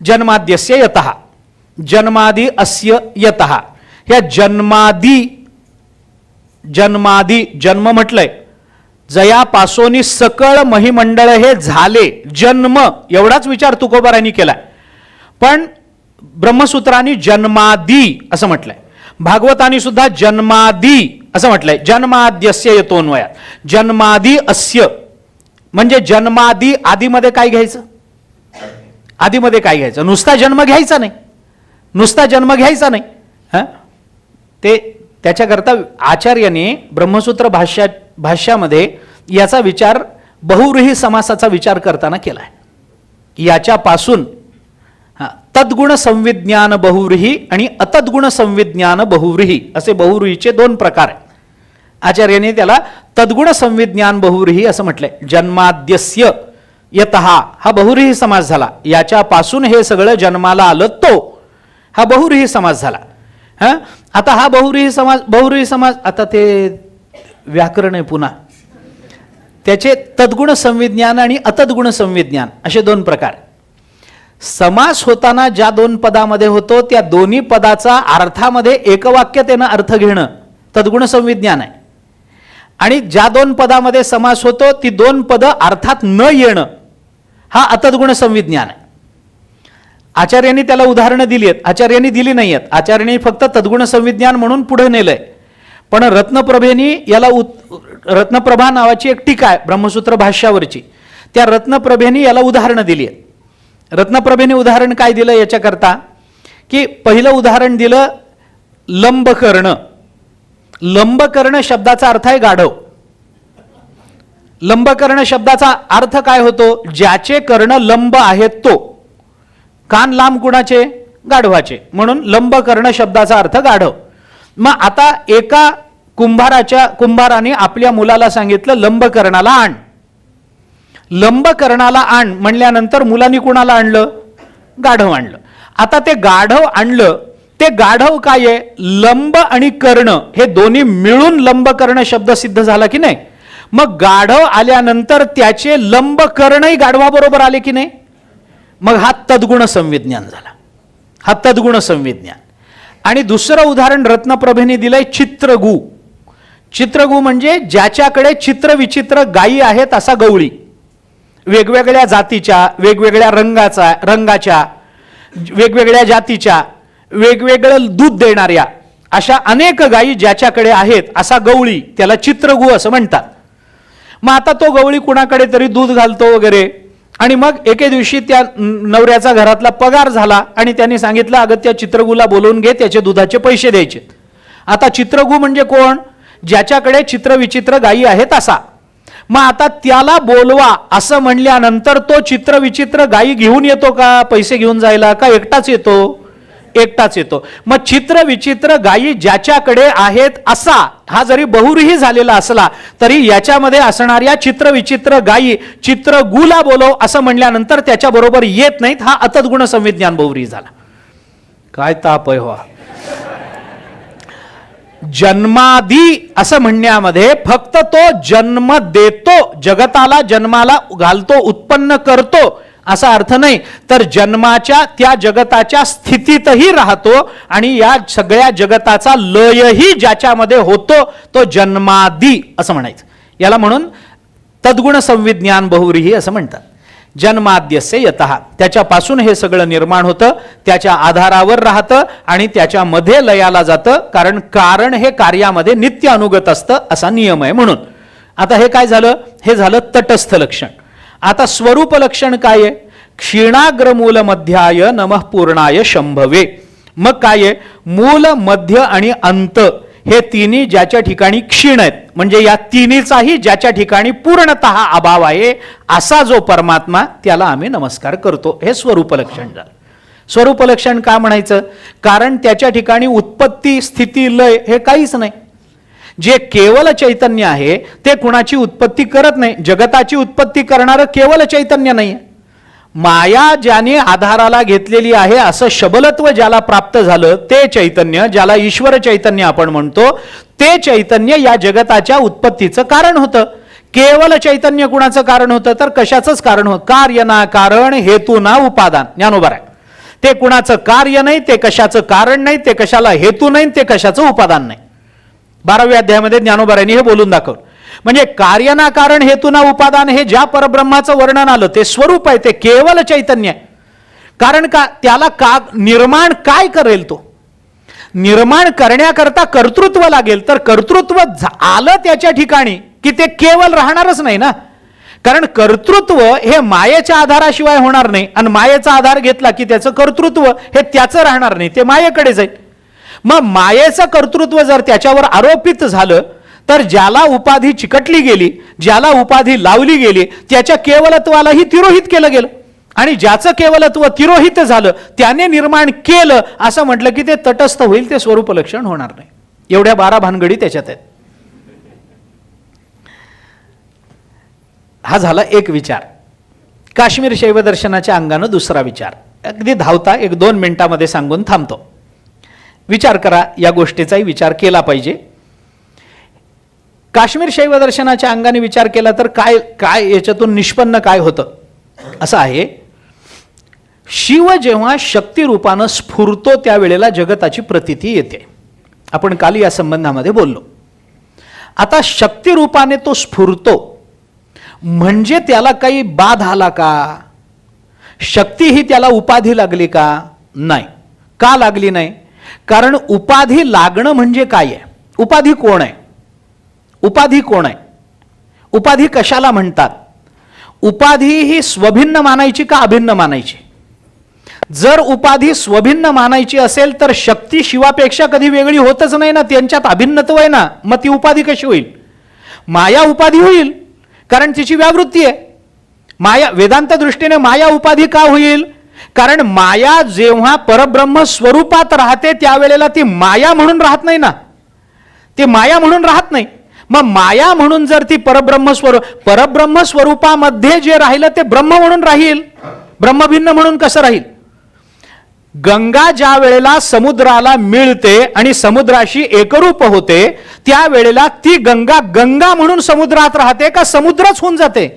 जन्माद्यस्य यतः, जन्मादि अस्य यतः. ह्या जन्मादी जन्म म्हटलंय, जयापासोनी सकळ महिमंडळ हे झाले जन्म, एवढाच विचार तुकोबारांनी केलाय. पण ब्रह्मसूत्रांनी जन्मादी असं म्हटलंय, भागवतांनी सुद्धा जन्मादी असं म्हटलंय. जन्माद्यस्य यतोन्वयात, जन्मादी अस्य म्हणजे जन्मादी. आदीमध्ये काय घ्यायचं? आदीमध्ये काय घ्यायचं? नुसता जन्म घ्यायचा नाही, नुसता जन्म घ्यायचा नाही. ते त्याच्याकरता आचार्याने ब्रह्मसूत्र भाष्यामध्ये याचा विचार बहुव्रीही समासाचा विचार करताना केलाय. याच्यापासून तद्गुण संविज्ञान बहुव्रीही आणि अतद्गुण संविज्ञान बहुव्रीही असे बहुव्रीहीचे दोन प्रकार आहेत. आचार्याने त्याला तद्गुण संविज्ञान बहुव्रीही असं म्हटलंय. जन्माद्यस्य यतः हा बहुव्रीही समास झाला, याच्यापासून हे सगळं जन्माला आलं तो हा बहुव्रीही समास झाला. आता हा बहुव्रीही समास आता ते व्याकरण आहे पुन्हा, त्याचे तद्गुण संविज्ञान आणि अतद्गुण संविज्ञान असे दोन प्रकार. समास होताना ज्या दोन पदामध्ये होतो त्या दोन्ही पदाचा अर्थामध्ये एकवाक्यतेनं अर्थ घेणं तद्गुण संविज्ञान आहे, आणि ज्या दोन पदामध्ये समास होतो ती दोन पदं अर्थात न येणं हा अतद्गुण संविज्ञान आहे. आचार्यांनी त्याला उदाहरणं दिली आहेत, आचार्यांनी दिली नाही आहेत. आचार्यांनी फक्त तद्गुण संविज्ञान म्हणून पुढे नेलंय. पण रत्नप्रभेनी याला रत्नप्रभा नावाची एक टीका आहे ब्रह्मसूत्र भाष्यावरची, त्या रत्नप्रभेनी याला उदाहरणं दिली आहेत. रत्नप्रभेने उदाहरण काय दिलं याच्याकरता की पहिलं उदाहरण दिलं लंबकर्ण. लंबकर्ण शब्दाचा अर्थ आहे गाढव. लंबकर्ण शब्दाचा अर्थ काय होतो? ज्याचे कर्ण लंब आहेत तो. कान लांब कुणाचे? गाढवाचे, म्हणून लंबकर्ण शब्दाचा अर्थ गाढव. मग आता एका कुंभाराने आपल्या मुलाला सांगितलं लंबकर्णाला आण. लंबकर्णाला आण म्हणल्यानंतर मुलांनी कुणाला आणलं? गाढव आणलं. आता ते गाढव आणलं, ते गाढव काय आहे? लंब आणि कर्ण हे दोन्ही मिळून लंबकर्ण शब्द सिद्ध झाला की नाही? मग गाढव आल्यानंतर त्याचे लंबकर्णही गाढवाबरोबर आले की नाही? मग हा तद्गुण संविज्ञान झाला, हा तद्गुण संविज्ञान. आणि दुसरं उदाहरण रत्नप्रभेने दिलंय चित्रगु. चित्रगु म्हणजे ज्याच्याकडे चित्रविचित्र गायी आहेत असा गवळी, वेगवेगळ्या जातीच्या, वेगवेगळ्या रंगाच्या, वेगवेगळ्या जातीच्या, वेगवेगळं दूध देणाऱ्या अशा अनेक गायी ज्याच्याकडे आहेत असा गवळी, त्याला चित्रगु असं म्हणतात. मग आता तो गवळी कुणाकडे तरी दूध घालतो वगैरे, आणि मग एके दिवशी त्या नवऱ्याचा घरातला पगार झाला आणि त्यांनी सांगितलं, अगं त्या चित्रगुला बोलवून घे, त्याचे दुधाचे पैसे द्यायचे. आता चित्रगु म्हणजे कोण? ज्याच्याकडे चित्रविचित्र गायी आहेत असा. मग आता त्याला बोलवा असं म्हणल्यानंतर तो चित्रविचित्र गायी घेऊन येतो का पैसे घेऊन जायला, का एकटाच येतो? एकटाच येतो. मग चित्रविचित्र गायी ज्याच्याकडे आहेत असा, हा जरी बहुरीही झालेला असला तरी याच्यामध्ये असणाऱ्या चित्रविचित्र गायी चित्रगुला बोलव असं म्हणल्यानंतर त्याच्याबरोबर येत नाहीत, हा अतद्गुण संविज्ञान बहुरी झाला. काय ताप आहे हो. जन्मादी असं म्हणण्यामध्ये फक्त तो जन्म देतो, जगताला जन्माला घालतो, उत्पन्न करतो असा अर्थ नाही, तर जन्माच्या त्या जगताच्या स्थितीतही राहतो आणि या सगळ्या जगताचा लयही ज्याच्यामध्ये होतो तो जन्मादी असं म्हणायचं. याला म्हणून तद्गुण संविज्ञान बहुव्रीही असं म्हणतात. जन्माद्यस्य यतः, त्याच्यापासून हे सगळं निर्माण होतं, त्याच्या आधारावर राहतं आणि त्याच्यामध्ये लयाला जातं, कारण कारण हे कार्यामध्ये नित्य अनुगत असतं असा नियम आहे म्हणून. आता हे काय झालं? हे झालं तटस्थ लक्षण. आता स्वरूप लक्षण काय आहे? क्षीणाग्र मूल मध्याय नमः पूर्णाय शंभवे. मग काय आहे? मूल, मध्य आणि अंत हे तिन्ही ज्याच्या ठिकाणी क्षीण आहेत, म्हणजे या तिन्हीचाही ज्याच्या ठिकाणी पूर्णतः अभाव आहे असा जो परमात्मा, त्याला आम्ही नमस्कार करतो. हे स्वरूप लक्षण झालं. स्वरूप लक्षण का म्हणायचं? कारण त्याच्या ठिकाणी उत्पत्ती, स्थिती, लय हे काहीच नाही. जे केवल चैतन्य आहे ते कुणाची उत्पत्ती करत नाही. जगताची उत्पत्ती करणारं केवल चैतन्य नाही. माया ज्याने आधाराला घेतलेली आहे असं शबलत्व ज्याला प्राप्त झालं ते चैतन्य, ज्याला ईश्वर चैतन्य आपण म्हणतो, ते चैतन्य या जगताच्या उत्पत्तीचं कारण होतं. केवल चैतन्य कुणाचं कारण होतं? तर कशाचंच कारण होतं. कार्य ना कारण, हेतू ना उपादान. ज्ञानोबा आहे. ते कुणाचं कार्य नाही, ते कशाचं कारण नाही, ते कशाला हेतू नाही, ते कशाचं उपादान नाही. 12व्या अध्यायामध्ये ज्ञानोबारायांनी हे बोलून दाखवलं. म्हणजे कार्य ना कारण, हेतू ना उपादान हे ज्या परब्रह्माचं वर्णन आलं ते स्वरूप आहे, ते केवल चैतन्य आहे. कारण का? त्याला का निर्माण काय करेल? तो निर्माण करण्याकरता कर्तृत्व लागेल, तर कर्तृत्व आलं त्याच्या ठिकाणी की ते केवल राहणारच नाही ना. कारण कर्तृत्व हे मायेच्या आधाराशिवाय होणार नाही, आणि मायेचा आधार घेतला की त्याचं कर्तृत्व हे त्याचं राहणार नाही, ते मायेकडे जाईल. मग मायेचं कर्तृत्व जर त्याच्यावर आरोपित झालं तर ज्याला उपाधी चिकटली गेली, ज्याला उपाधी लावली गेली, त्याच्या केवलत्वालाही तिरोहित केलं गेलं. आणि ज्याचं केवलत्व तिरोहित झालं त्याने निर्माण केलं असं म्हटलं की ते तटस्थ होईल, ते स्वरूप लक्षण होणार नाही. एवढ्या 12 भानगडी त्याच्यात आहेत. हा झाला एक विचार. काश्मीर शैव दर्शनाच्या अंगानं दुसरा विचार, अगदी धावता 1-2 मिनिटामध्ये सांगून थांबतो. विचार करा, या गोष्टीचाही विचार केला पाहिजे. काश्मीर शैव दर्शनाच्या अंगाने विचार केला तर काय काय याच्यातून निष्पन्न काय होतं? असं आहे, शिव जेव्हा शक्ती रूपानं स्फुरतो त्यावेळेला जगताची प्रतीती येते. आपण काल या संबंधामध्ये बोललो. आता शक्ती रूपाने तो स्फुरतो म्हणजे त्याला काही बाध आला का? शक्ती ही त्याला उपाधी लागली का? नाही. का लागली नाही? कारण उपाधी लागणं म्हणजे काय आहे? उपाधी कोण आहे? उपाधी कोण आहे? उपाधी कशाला म्हणतात? उपाधी ही स्वभिन्न मानायची का अभिन्न मानायची? जर उपाधी स्वभिन्न मानायची असेल तर शक्ती शिवापेक्षा कधी वेगळी होतच नाही ना, त्यांच्यात अभिन्नत्व आहे ना, मग ती उपाधी कशी होईल? माया उपाधी होईल, कारण तिची व्यावृत्ती आहे. माया वेदांत दृष्टीने माया उपाधी का होईल? कारण माया जेव्हा परब्रह्म स्वरूपात राहते त्यावेळेला ती माया म्हणून राहत नाही ना, ती माया म्हणून राहत नाही. मग माया म्हणून जर ती परब्रह्म स्वरूपामध्ये जे राहिलं ते ब्रह्म म्हणून राहील, ब्रह्मभिन्न म्हणून कसं राहील? गंगा ज्या वेळेला समुद्राला मिळते आणि समुद्राशी एकरूप होते त्यावेळेला ती गंगा गंगा म्हणून समुद्रात राहते का समुद्रच होऊन जाते?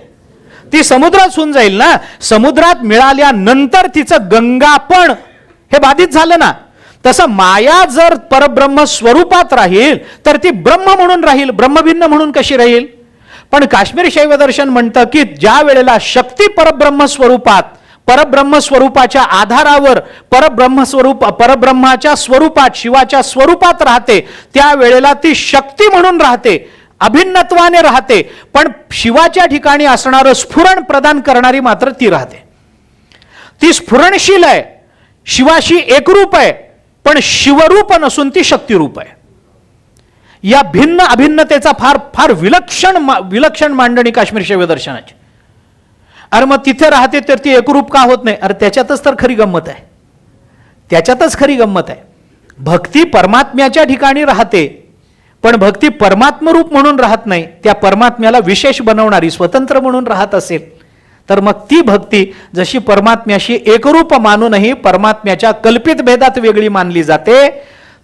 ती समुद्रच होऊन जाईल ना. समुद्रात मिळाल्यानंतर तिचं गंगापण हे बाधित झालं ना. तसं माया जर परब्रह्म स्वरूपात राहील तर ती ब्रह्म म्हणून राहील, ब्रह्मभिन्न म्हणून कशी राहील? पण काश्मीर शैव दर्शन म्हणतं की ज्या वेळेला शक्ती परब्रह्म स्वरूपात, परब्रह्म स्वरूपाच्या आधारावर परब्रह्माच्या स्वरूपात, शिवाच्या स्वरूपात राहते त्यावेळेला ती शक्ती म्हणून राहते अभिन्नत्वाने राहते, पण शिवाच्या ठिकाणी असणारं स्फुरण प्रदान करणारी मात्र ती राहते. ती स्फुरणशील आहे, शिवाशी एकरूप आहे, पण शिवरूप नसून ती शक्तिरूप आहे. या भिन्न अभिन्नतेचा फार फार विलक्षण मांडणी काश्मीर शैवदर्शनाची. अरे मग तिथे राहते तर ती एकरूप का होत नाही? अरे त्याच्यातच तर खरी गंमत आहे, त्याच्यातच खरी गंमत आहे. भक्ती परमात्म्याच्या ठिकाणी राहते, पण भक्ती परमात्मरूप म्हणून राहत नाही. त्या परमात्म्याला विशेष बनवणारी स्वतंत्र म्हणून राहत असेल तर मग ती भक्ती जशी परमात्म्याशी एकरूप मानूनही परमात्म्याच्या कल्पित भेदात वेगळी मानली जाते,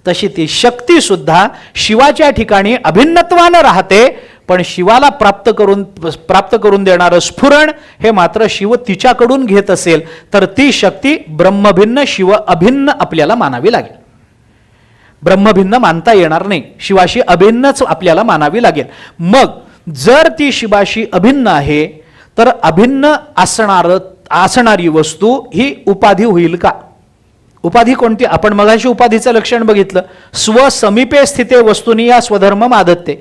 तशी ती शक्ती सुद्धा शिवाच्या ठिकाणी अभिन्नत्वानं राहते, पण शिवाला प्राप्त करून देणारं स्फुरण हे मात्र शिव तिच्याकडून घेत असेल तर ती शक्ती ब्रह्मभिन्न शिव अभिन्न आपल्याला मानावी लागेल. ब्रह्मभिन्न मानता येणार नाही, शिवाशी अभिन्नच आपल्याला मानावी लागेल. मग जर ती शिवाशी अभिन्न आहे तर अभिन्न असणारी वस्तू ही उपाधी होईल का? उपाधी कोणती? आपण मगाशी उपाधीचं लक्षण बघितलं. स्वसमीपे स्थिते वस्तुनी या स्वधर्म मादत्ते.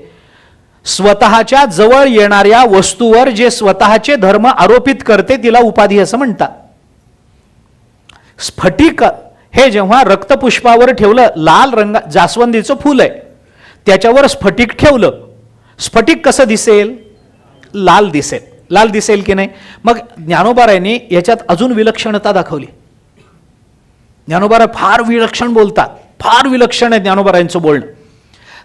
स्वतःच्या जवळ येणाऱ्या वस्तूवर जे स्वतःचे धर्म आरोपित करते तिला उपाधी असं म्हणतात. स्फटिक हे जेव्हा रक्तपुष्पावर ठेवलं, लाल रंग जास्वंदीचं फूल आहे, त्याच्यावर स्फटिक ठेवलं, स्फटिक कसं दिसेल? लाल दिसेल. लाल दिसेल की नाही? मग ज्ञानोबारायांनी याच्यात अजून विलक्षणता दाखवली. ज्ञानोबाराय फार विलक्षण बोलतात, फार विलक्षण आहे ज्ञानोबारायांचं बोलणं.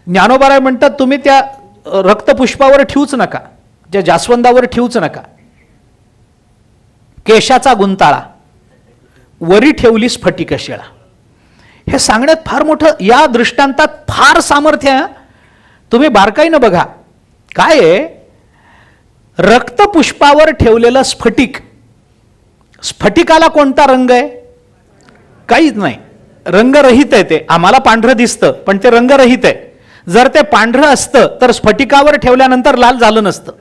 ज्ञानोबाराय म्हणतात तुम्ही त्या रक्तपुष्पावर ठेवूच नका, त्या जास्वंदावर ठेवूच नका. केशाचा गुंताळा वरी ठेवली स्फटिक शिळा. हे सांगण्यात फार मोठं, या दृष्टांतात फार सामर्थ्य आहे. तुम्ही बारकाईनं बघा. काय आहे? रक्तपुष्पावर ठेवलेलं स्फटिक, स्फटिकाला कोणता रंग आहे? काहीच नाही, रंगरहित आहे. ते आम्हाला पांढरं दिसतं पण ते रंगरहित आहे. जर ते पांढरं असतं तर स्फटिकावर ठेवल्यानंतर लाल झालं नसतं.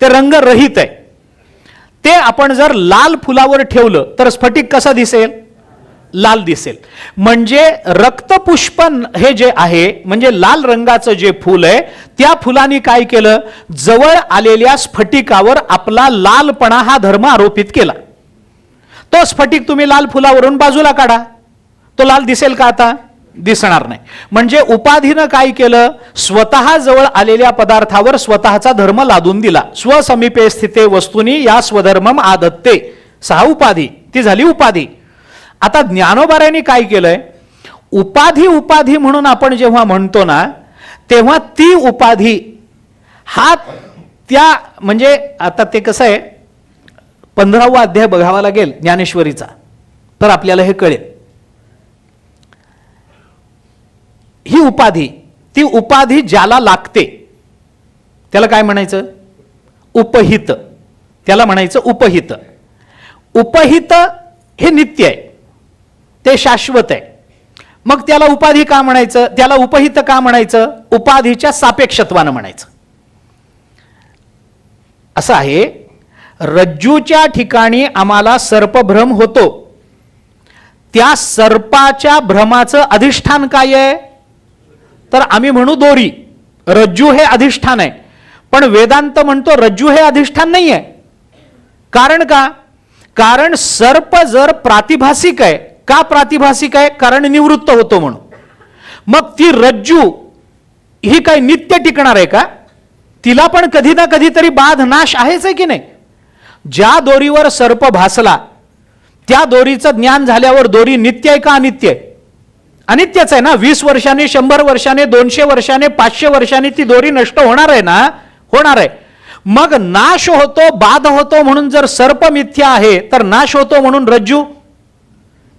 ते रंगरहित आहे. ते आपण जर लाल फुलावर ठेवलं तर स्फटिक कसा दिसेल? लाल दिसेल. म्हणजे रक्तपुष्प हे जे आहे, म्हणजे लाल रंगाचं जे फूल आहे, त्या फुलाने काय केलं? जवळ आलेल्या स्फटिकावर आपला लालपणा हा धर्म आरोपित केला. तो स्फटिक तुम्ही लाल फुलावरून बाजूला काढा, तो लाल दिसेल का? आता दिसणार नाही. म्हणजे उपाधीनं काय केलं? स्वतः जवळ आलेल्या पदार्थावर स्वतःचा धर्म लादून दिला. स्वसमीपे स्थिते वस्तुनी या स्वधर्मम आदत्ते. 6 उपाधी, ती झाली उपाधी. आता ज्ञानोबारायांनी काय केलंय? उपाधी म्हणून आपण जेव्हा म्हणतो ना, तेव्हा ती उपाधी हा त्या, म्हणजे आता ते कसं आहे, 15वा अध्याय बघावा लागेल ज्ञानेश्वरीचा, तर आपल्याला हे कळेल. ही उपाधी, ती उपाधी ज्याला लागते त्याला काय म्हणायचं? उपहित. त्याला म्हणायचं उपहित. उपहित हे नित्य आहे, ते शाश्वत आहे. मग त्याला उपाधी का म्हणायचं? त्याला उपहित का म्हणायचं? उपाधीच्या सापेक्षत्वानं म्हणायचं. असं आहे, रज्जूच्या ठिकाणी आम्हाला सर्पभ्रम होतो. त्या सर्पाच्या भ्रमाचं अधिष्ठान काय आहे? तर आम्ही म्हणू दोरी. रज्जू हे अधिष्ठान आहे, पण वेदांत म्हणतो रज्जू हे अधिष्ठान नाही आहे. कारण का? कारण सर्प जर प्रातिभासिक आहे, का प्रातिभासिक आहे? कारण निवृत्त होतो म्हणून. मग ती रज्जू ही काय नित्य टिकणार आहे का? तिला पण कधी ना कधीतरी बाध नाश आहेच आहे की नाही? ज्या दोरीवर सर्प भासला त्या दोरीचं ज्ञान झाल्यावर दोरी नित्य आहे का अनित्य आहे? अनित्यच आहे ना. 20 वर्षांनी, 100 वर्षांनी, 200 वर्षांनी, 500 वर्षांनी ती दोरी नष्ट होणार आहे ना? होणार आहे. मग नाश होतो, बाध होतो म्हणून जर सर्प मिथ्या आहे तर नाश होतो म्हणून रज्जू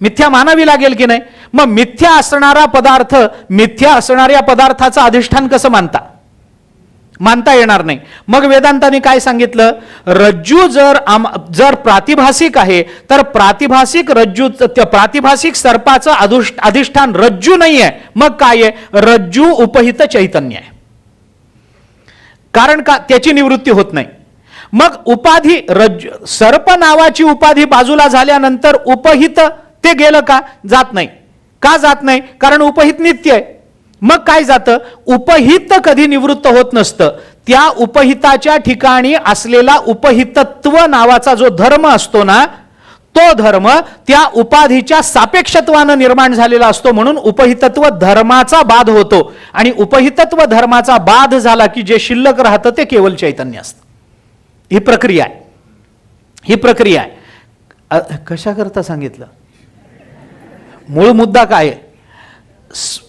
मिथ्या मानावी लागेल की नाही? मग मिथ्या असणारा पदार्थ, मिथ्या असणाऱ्या पदार्थाचं अधिष्ठान कसं मानता येणार नाही. मग वेदांताने काय सांगितलं? रज्जू जर प्रातिभासिक आहे तर प्रातिभासिक रज्जू, प्रातिभासिक सर्पाचं अधिष्ठान रज्जू नाही आहे. मग काय आहे? रज्जू उपहित चैतन्य आहे. कारण का? त्याची निवृत्ती होत नाही. मग उपाधी, रज्जू सर्प नावाची उपाधी बाजूला झाल्यानंतर उपहित ते गेलं का? जात नाही. का जात नाही? कारण उपहित नित्य आहे. मग काय जातं, उपहित कधी निवृत्त होत नसतं. त्या उपहिताच्या ठिकाणी असलेला उपहितत्व नावाचा जो धर्म असतो ना, तो धर्म त्या उपाधीच्या सापेक्षत्वानं निर्माण झालेला असतो. म्हणून उपहितत्व धर्माचा बाध होतो आणि उपहितत्व धर्माचा बाध झाला की जे शिल्लक राहतं ते केवळ चैतन्य असतं. ही प्रक्रिया आहे, ही प्रक्रिया आहे. कशा करता सांगितलं? मूळ मुद्दा काय आहे?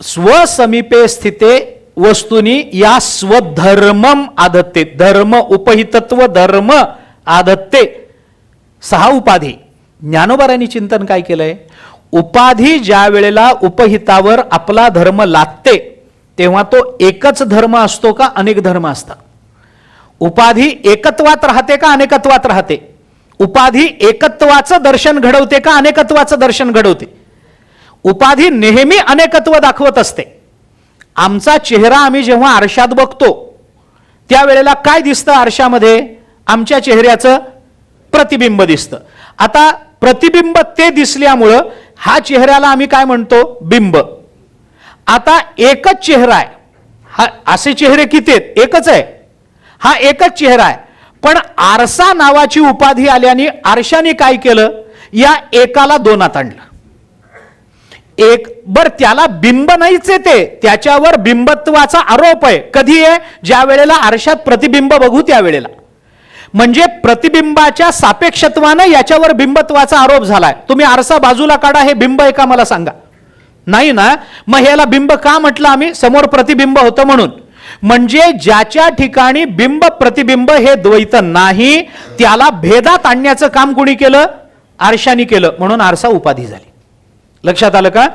स्वसमीपे स्थिते वस्तुनी या स्वधर्मम आदत्ते. धर्म उपहितत्व धर्म आदत्ते. 6 उपाधी. ज्ञानोबारांनी चिंतन काय केलंय? उपाधी ज्या वेळेला उपहितावर आपला धर्म लादते तेव्हा तो एकच धर्म असतो का अनेक धर्म असतात? उपाधी एकत्वात राहते का अनेकत्वात राहते? उपाधी एकत्वाचं दर्शन घडवते का अनेकत्वाचं दर्शन घडवते? उपाधी नेहमी अनेकत्व दाखवत असते. आमचा चेहरा आम्ही जेव्हा आरशात बघतो त्यावेळेला काय दिसतं आरशामध्ये? आमच्या चेहऱ्याचं प्रतिबिंब दिसतं. आता प्रतिबिंब ते दिसल्यामुळं हा चेहऱ्याला आम्ही काय म्हणतो? बिंब. आता एकच चेहरा आहे. हा असे चेहरे किती आहेत? एकच आहे. हा एकच चेहरा आहे. पण आरसा नावाची उपाधी आल्याने आरशाने काय केलं? या एकाला दोनात आणलं. एक बर त्याला बिंब नाहीच आहे, ते त्याच्यावर बिंबत्वाचा आरोप आहे. कधी आहे? ज्या वेळेला आरशात प्रतिबिंब बघू त्यावेळेला. म्हणजे प्रतिबिंबाच्या सापेक्षत्वानं याच्यावर बिंबत्वाचा आरोप झालाय. तुम्ही आरसा बाजूला काढा, हे बिंब आहे का मला सांगा? नाही ना. मग ह्याला बिंब का म्हटलं आम्ही? समोर प्रतिबिंब होतं म्हणून. म्हणजे ज्याच्या ठिकाणी बिंब प्रतिबिंब हे द्वैत नाही त्याला भेदात आणण्याचं काम कोणी केलं? आरशाने केलं. म्हणून आरसा उपाधी झाली. लक्षात आलं का?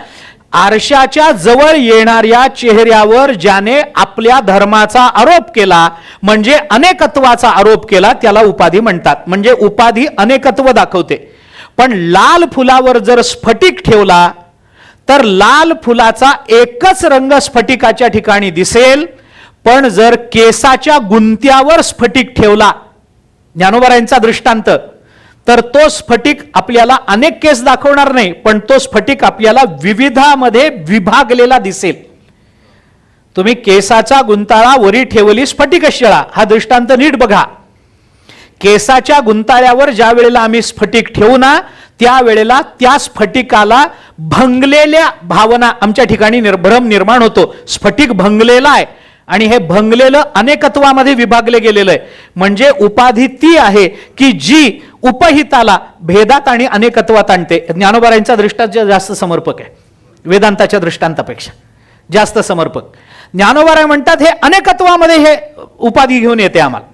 आरशाच्या जवळ येणाऱ्या चेहऱ्यावर ज्याने आपल्या धर्माचा आरोप केला म्हणजे अनेकत्वाचा आरोप केला त्याला उपाधी म्हणतात. म्हणजे उपाधी अनेकत्व दाखवते. पण लाल फुलावर जर स्फटिक ठेवला तर लाल फुलाचा एकच रंग स्फटिकाच्या ठिकाणी दिसेल. पण जर केसाच्या गुंत्यावर स्फटिक ठेवला, ज्ञानोबारांचा दृष्टांत, तर तो स्फटिक आपल्याला अनेक केस दाखवणार नाही, पण तो स्फटिक आपल्याला विविधामध्ये विभागलेला दिसेल. तुम्ही केसाचा गुंताळा वरी ठेवली स्फटिक शिळा, हा दृष्टांत नीट बघा. केसाच्या गुंताळ्यावर ज्या वेळेला आम्ही स्फटिक ठेवू ना त्यावेळेला त्या स्फटिकाला भंगलेल्या भावना आमच्या ठिकाणी भ्रम निर्माण होतो. स्फटिक भंगलेला आहे आणि हे भंगलेलं अनेकत्वामध्ये विभागले गेलेलं आहे. म्हणजे उपाधी ती आहे की जी उपहिताला भेदात आणि अनेकत्वात आणते. ज्ञानोबारांचा दृष्टांत जास्त समर्पक आहे, वेदांताच्या दृष्टांतापेक्षा जास्त समर्पक. ज्ञानोबाराय म्हणतात हे अनेकत्वामध्ये हे उपाधी घेऊन येते आम्हाला.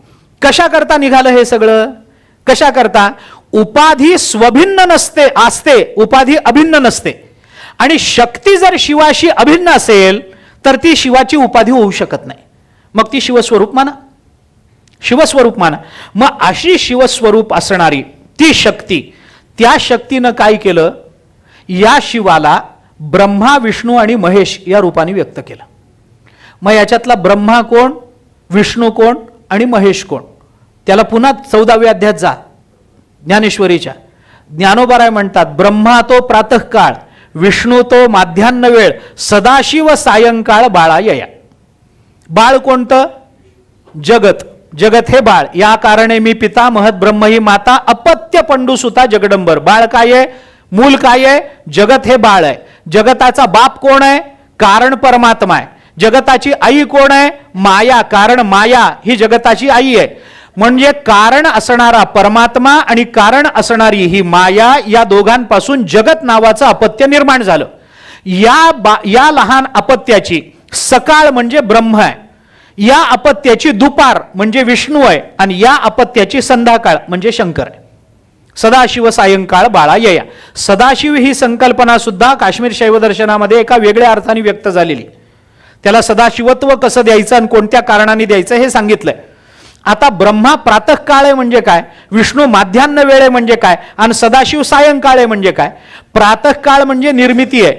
कशा करता निघालं हे सगळं? कशा करता? उपाधी स्वभिन्न नसते, असते. उपाधी अभिन्न नसते. आणि शक्ती जर शिवाशी अभिन्न असेल तर ती शिवाची उपाधी होऊ शकत नाही. मग ती शिवस्वरूप माना, शिवस्वरूप माना. मग अशी शिवस्वरूप असणारी ती शक्ती, त्या शक्तीनं काय केलं? या शिवाला ब्रह्मा विष्णू आणि महेश या रूपाने व्यक्त केलं. मग याच्यातला ब्रह्मा कोण, विष्णू कोण आणि महेश कोण? त्याला पुन्हा 14व्या अध्यायात जा ज्ञानेश्वरीच्या. ज्ञानोबाराय म्हणतात ब्रह्मा तो प्रातःकाळ, विष्णू तो माध्यान्ह वेळ, सदाशिव सायंकाळ बाळा यया. बाळ कोणतं? जगत. जगत हे बाळ. या कारणे मी पिता महत ब्रह्म ही माता अपत्य पंडुसुता जगडंबर. बाळ काय आहे? मूल काय आहे? जगत हे बाळ आहे. जगताचा बाप कोण आहे? कारण परमात्मा आहे. जगताची आई कोण आहे? माया. कारण माया ही जगताची आई आहे. म्हणजे कारण असणारा परमात्मा आणि कारण असणारी ही माया, या दोघांपासून जगत नावाचं अपत्य निर्माण झालं. या लहान अपत्याची सकाळ म्हणजे ब्रह्म आहे, या अपत्याची दुपार म्हणजे विष्णू आहे आणि या अपत्याची संध्याकाळ म्हणजे शंकर आहे. सदाशिव सायंकाळ बाळा यया. सदाशिव ही संकल्पना सुद्धा काश्मीर शैव दर्शनामध्ये एका वेगळ्या अर्थाने व्यक्त झालेली. त्याला सदाशिवत्व कसं द्यायचं आणि कोणत्या कारणाने द्यायचं हे सांगितलंय. आता ब्रह्मा प्रातःकाळ आहे म्हणजे काय? विष्णू माध्यान्ह वेळ आहे म्हणजे काय? आणि सदाशिव सायंकाळ आहे म्हणजे काय? प्रातःकाळ म्हणजे निर्मिती आहे,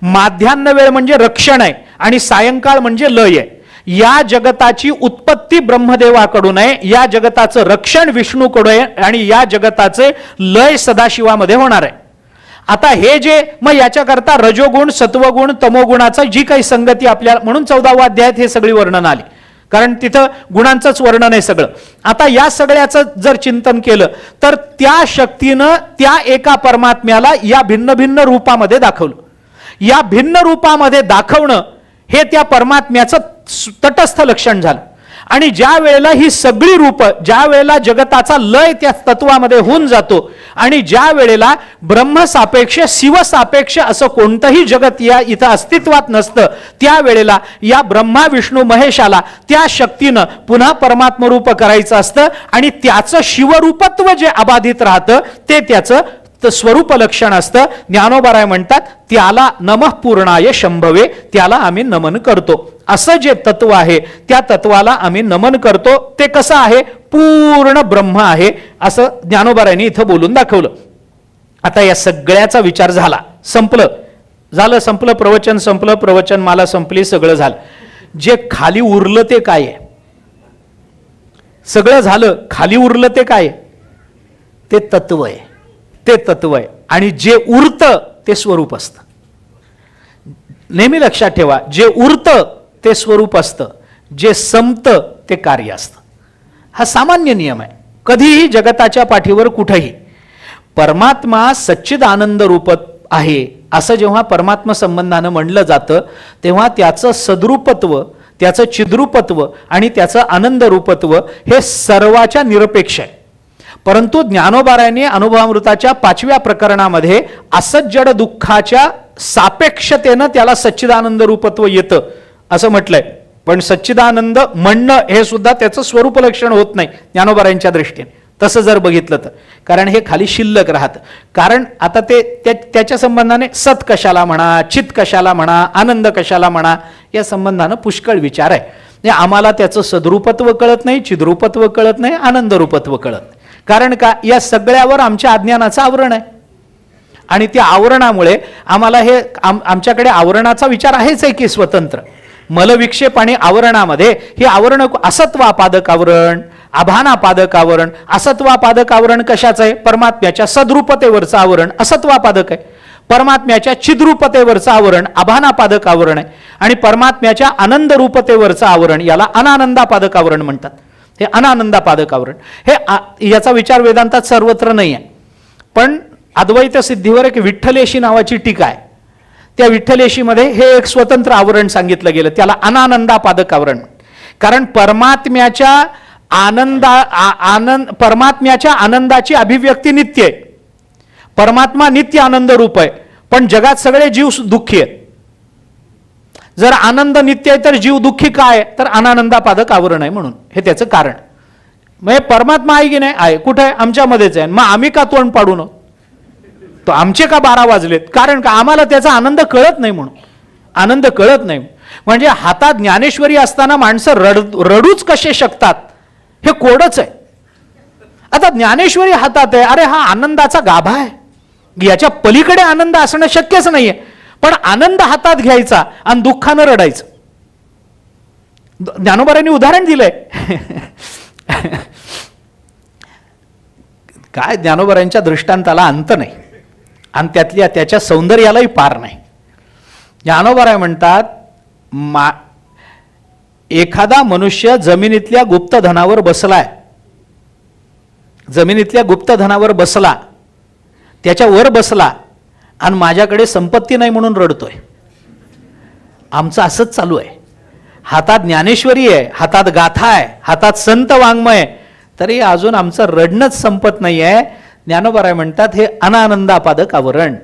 माध्यान्ह वेळ म्हणजे रक्षण आहे आणि सायंकाळ म्हणजे लय आहे. या जगताची उत्पत्ती ब्रह्मदेवाकडून आहे, या जगताचं रक्षण विष्णूकडून आहे आणि या जगताचे लय सदाशिवामध्ये होणार आहे. आता हे जे मग याच्याकरता रजोगुण सत्वगुण तमोगुणाचा जी काही संगती आपल्याला, म्हणून 14व्या अध्यायात हे सगळी वर्णन आली, कारण तिथं गुणांचंच वर्णन आहे सगळं. आता या सगळ्याचं जर चिंतन केलं तर त्या शक्तीनं त्या एका परमात्म्याला या भिन्न भिन्न रूपामध्ये दाखवलं. या भिन्न रूपामध्ये दाखवणं हे त्या परमात्म्याचं तटस्थ लक्षण झालं. आणि ज्या वेळेला ही सगळी रूप, ज्या वेळेला जगताचा लय त्या तत्वामध्ये होऊन जातो आणि ज्या वेळेला ब्रह्मसापेक्ष शिवसापेक्ष असं कोणतंही जगत या इथं अस्तित्वात नसतं, त्या वेळेला या ब्रह्मा विष्णू महेशाला त्या शक्तीनं पुन्हा परमात्मरूप करायचं असतं आणि त्याचं शिवरूपत्व जे अबाधित राहतं ते त्याचं स्वरूप लक्षण असतं. ज्ञानोबाराय म्हणतात त्याला नमः पूर्णाय शंभवे, त्याला आम्ही नमन करतो. असं जे तत्व आहे त्या तत्वाला आम्ही नमन करतो. ते कसं आहे? पूर्ण ब्रह्म आहे, असं ज्ञानोबारायांनी इथं बोलून दाखवलं. आता या सगळ्याचा विचार झाला, संपलं प्रवचन, संपलं प्रवचनमाला संपली, सगळं झालं. जे खाली उरलं ते काय आहे? सगळं झालं, खाली उरलं ते काय आहे? ते तत्व आहे, ते तत्व आहे. आणि जे उरतं ते स्वरूप असतं. नेहमी लक्षात ठेवा, जे उरतं ते स्वरूप असतं, जे संपतं ते कार्य असतं. हा सामान्य नियम आहे कधीही जगताच्या पाठीवर कुठेही. परमात्मा सच्चिद आनंद रूप आहे असं जेव्हा परमात्मा संबंधानं म्हणलं जातं तेव्हा त्याचं सद्रूपत्व, त्याचं चिद्रूपत्व आणि त्याचं आनंद रूपत्व हे सर्वाच्या निरपेक्ष आहे. परंतु ज्ञानोबारायांनी अनुभवामृताच्या 5व्या प्रकरणामध्ये असज्जड दुःखाच्या सापेक्षतेनं त्याला सच्चिदानंद रूपत्व येतं असं म्हटलंय. पण सच्चिदानंद म्हणणं हे सुद्धा त्याचं स्वरूप लक्षण होत नाही ज्ञानोबारायांच्या दृष्टीने, तसं जर बघितलं तर. कारण हे खाली शिल्लक राहतं. कारण आता ते त्याच्या संबंधाने सत कशाला म्हणा, चित कशाला म्हणा, आनंद कशाला म्हणा, या संबंधानं पुष्कळ विचार आहे. आम्हाला त्याचं सद्रूपत्व कळत नाही, चिद्रूपत्व कळत नाही, आनंद रूपत्व कळत नाही. कारण का? या सगळ्यावर आमच्या अज्ञानाचं आवरण आहे. आणि त्या आवरणामुळे आम्हाला हे आमच्याकडे आवरणाचा विचार आहेच आहे की स्वतंत्र. मलविक्षेप आणि आवरणामध्ये हे आवरण असत्वापादक आवरण, आभानापादक आवरण. असत्वापादक आवरण कशाचं आहे? परमात्म्याच्या सद्रूपतेवरचं आवरण असत्वापादक आहे. परमात्म्याच्या चिद्रूपतेवरचं आवरण आभानापादक आवरण आहे. आणि परमात्म्याच्या आनंद रूपतेवरचं आवरण याला अनानंदापादक आवरण म्हणतात. हे अनानंदापादक आवरण, हे याचा विचार वेदांतात सर्वत्र नाही आहे. पण अद्वैत सिद्धीवर एक विठ्ठलेशी नावाची टीका आहे. त्या विठ्ठलेशीमध्ये हे एक स्वतंत्र आवरण सांगितलं गेलं, त्याला अनानंदापादक आवरण. कारण परमात्म्याच्या परमात्म्याच्या आनंदाची अभिव्यक्ती नित्य आहे. परमात्मा नित्य आनंद रूप आहे, पण जगात सगळे जीव दुःखी आहेत. जर आनंद नित्य आहे तर जीव दुःखी काय? तर अनानंदापादक आवरण आहे म्हणून. हे त्याचं कारण. मग परमात्मा आहे की नाही? आहे. कुठे आहे? आमच्यामध्येच आहे. मग आम्ही का तोंड पाडू न? तो आमचे का 12 वाजलेत? कारण का? आम्हाला त्याचा आनंद कळत नाही म्हणून. आनंद कळत नाही म्हणजे हातात ज्ञानेश्वरी असताना माणसं रडूच कसे शकतात हे कोडच आहे. आता ज्ञानेश्वरी हातात आहे, अरे हा आनंदाचा गाभा आहे, याच्या पलीकडे आनंद असणं शक्यच नाहीये. पण आनंद हातात घ्यायचा आणि दुःखानं रडायचं. ज्ञानोबारांनी उदाहरण दिलंय. काय ज्ञानोबारांच्या दृष्टांताला अंत नाही आणि त्याच्या सौंदर्यालाही पार नाही. ज्ञानोबाराय म्हणतात एखादा मनुष्य जमिनीतल्या गुप्तधनावर बसलाय, जमिनीतल्या गुप्तधनावर बसला, त्याच्या वर बसला आणि माझ्याकडे संपत्ती नाही म्हणून रडतोय. आमचं असंच चालू आहे. हातात ज्ञानेश्वरी आहे, हातात गाथा आहे, हातात संत वाङ्मय, तरी अजून आमचं रडणंच संपत नाही आहे. ज्ञानोबाराय म्हणतात हे अनानंदापादक आवरण.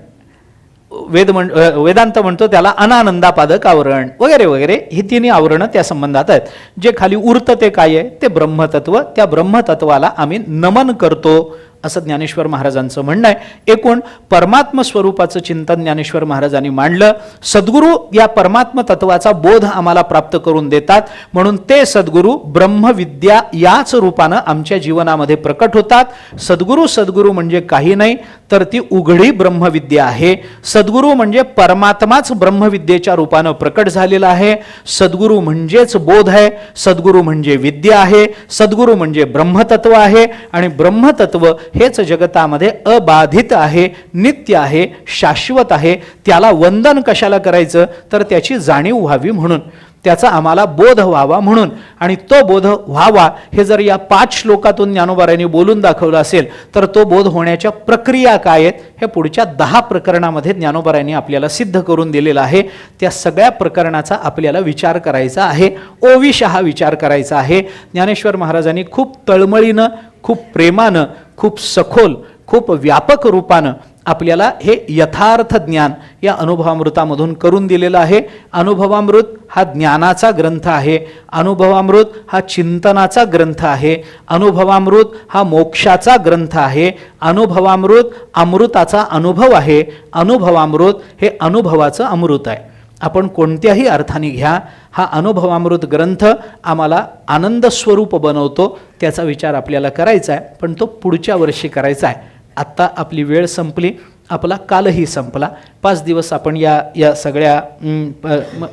वेदांत म्हणतो त्याला अनानंदापादक आवरण वगैरे वगैरे. ही तिन्ही आवरणं त्या संबंधात आहेत. जे खाली उरतं ते काय आहे? ते ब्रह्मतत्व. त्या ब्रह्मतत्वाला आम्ही नमन करतो असं ज्ञानेश्वर महाराजांचं म्हणणं आहे. एकूण परमात्म स्वरूपाचं चिंतन ज्ञानेश्वर महाराजांनी मांडलं. सद्गुरू या परमात्म तत्वाचा बोध आम्हाला प्राप्त करून देतात, म्हणून ते सद्गुरू ब्रह्मविद्या याच रूपानं आमच्या जीवनामध्ये प्रकट होतात. सद्गुरू म्हणजे काही नाही तर ती उघडी ब्रह्मविद्या आहे. सद्गुरू म्हणजे परमात्माच ब्रह्मविद्येच्या रूपानं प्रकट झालेला आहे. सद्गुरू म्हणजेच बोध आहे, सद्गुरू म्हणजे विद्या आहे, सद्गुरू म्हणजे ब्रह्मतत्व आहे. आणि ब्रह्मतत्व हेच जगतामध्ये अबाधित आहे, नित्य आहे, शाश्वत आहे. त्याला वंदन कशाला करायचं, तर त्याची जाणीव व्हावी म्हणून, त्याचा आम्हाला बोध व्हावा म्हणून. आणि तो बोध व्हावा हे जर या 5 श्लोकातून ज्ञानोबारायांनी बोलून दाखवलं असेल, तर तो बोध होण्याच्या प्रक्रिया काय आहेत हे पुढच्या 10 प्रकरणामध्ये ज्ञानोबारायांनी आपल्याला सिद्ध करून दिलेला आहे. त्या सगळ्या प्रकरणाचा आपल्याला विचार करायचा आहे, ओविशः विचार करायचा आहे. ज्ञानेश्वर महाराजांनी खूप तळमळीनं, खूप प्रेमानं, खूप सखोल, खूप व्यापक रूपानं आपल्याला हे यथार्थ ज्ञान या अनुभवामृतामधून करून दिलेलं आहे. अनुभवामृत हा ज्ञानाचा ग्रंथ आहे, अनुभवामृत हा चिंतनाचा ग्रंथ आहे, अनुभवामृत हा मोक्षाचा ग्रंथ आहे, अनुभवामृत अमृताचा अनुभव आहे, अनुभवामृत हे अनुभवाचं अमृत आहे. आपण कोणत्याही अर्थाने घ्या, हा अनुभवामृत ग्रंथ आम्हाला आनंद स्वरूप बनवतो. त्याचा विचार आपल्याला करायचा आहे, पण तो पुढच्या वर्षी करायचा आहे. आत्ता आपली वेळ संपली, आपला कालही संपला. 5 दिवस आपण या सगळ्या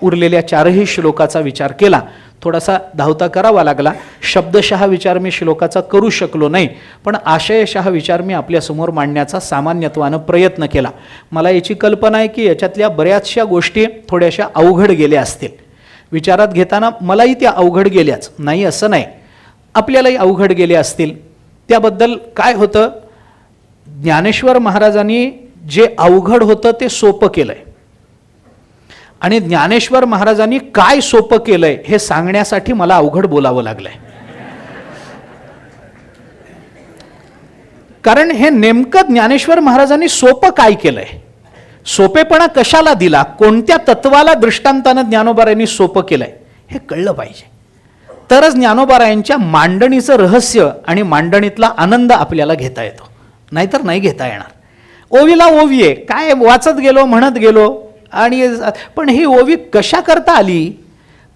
उरलेल्या 4ही श्लोकाचा विचार केला. थोडासा धावता करावा लागला. शब्दशः विचार मी श्लोकाचा करू शकलो नाही, पण आशयशः विचार मी आपल्यासमोर मांडण्याचा सामान्यत्वानं प्रयत्न केला. मला याची कल्पना आहे की याच्यातल्या बऱ्याचशा गोष्टी थोड्याशा अवघड गेल्या असतील. विचारात घेताना मलाही त्या अवघड गेल्याच नाही असं नाही, आपल्यालाही अवघड गेल्या असतील. त्याबद्दल काय होतं, ज्ञानेश्वर महाराजांनी जे अवघड होतं ते सोपं केलंय, आणि ज्ञानेश्वर महाराजांनी काय सोपं केलंय हे सांगण्यासाठी मला अवघड बोलावं लागलंय. कारण हे नेमकं ज्ञानेश्वर महाराजांनी सोपं काय केलंय, सोपेपणा कशाला दिला, कोणत्या तत्वाला दृष्टांतानं ज्ञानोबारायांनी सोपं केलंय हे कळलं पाहिजे. तरच ज्ञानोबारायांच्या मांडणीचं रहस्य आणि मांडणीतला आनंद आपल्याला घेता येतो, नाहीतर नाही घेता येणार. ओवीला ओवी आहे, काय वाचत गेलो, म्हणत गेलो, आणि पण ही ओवी कशा करता आली,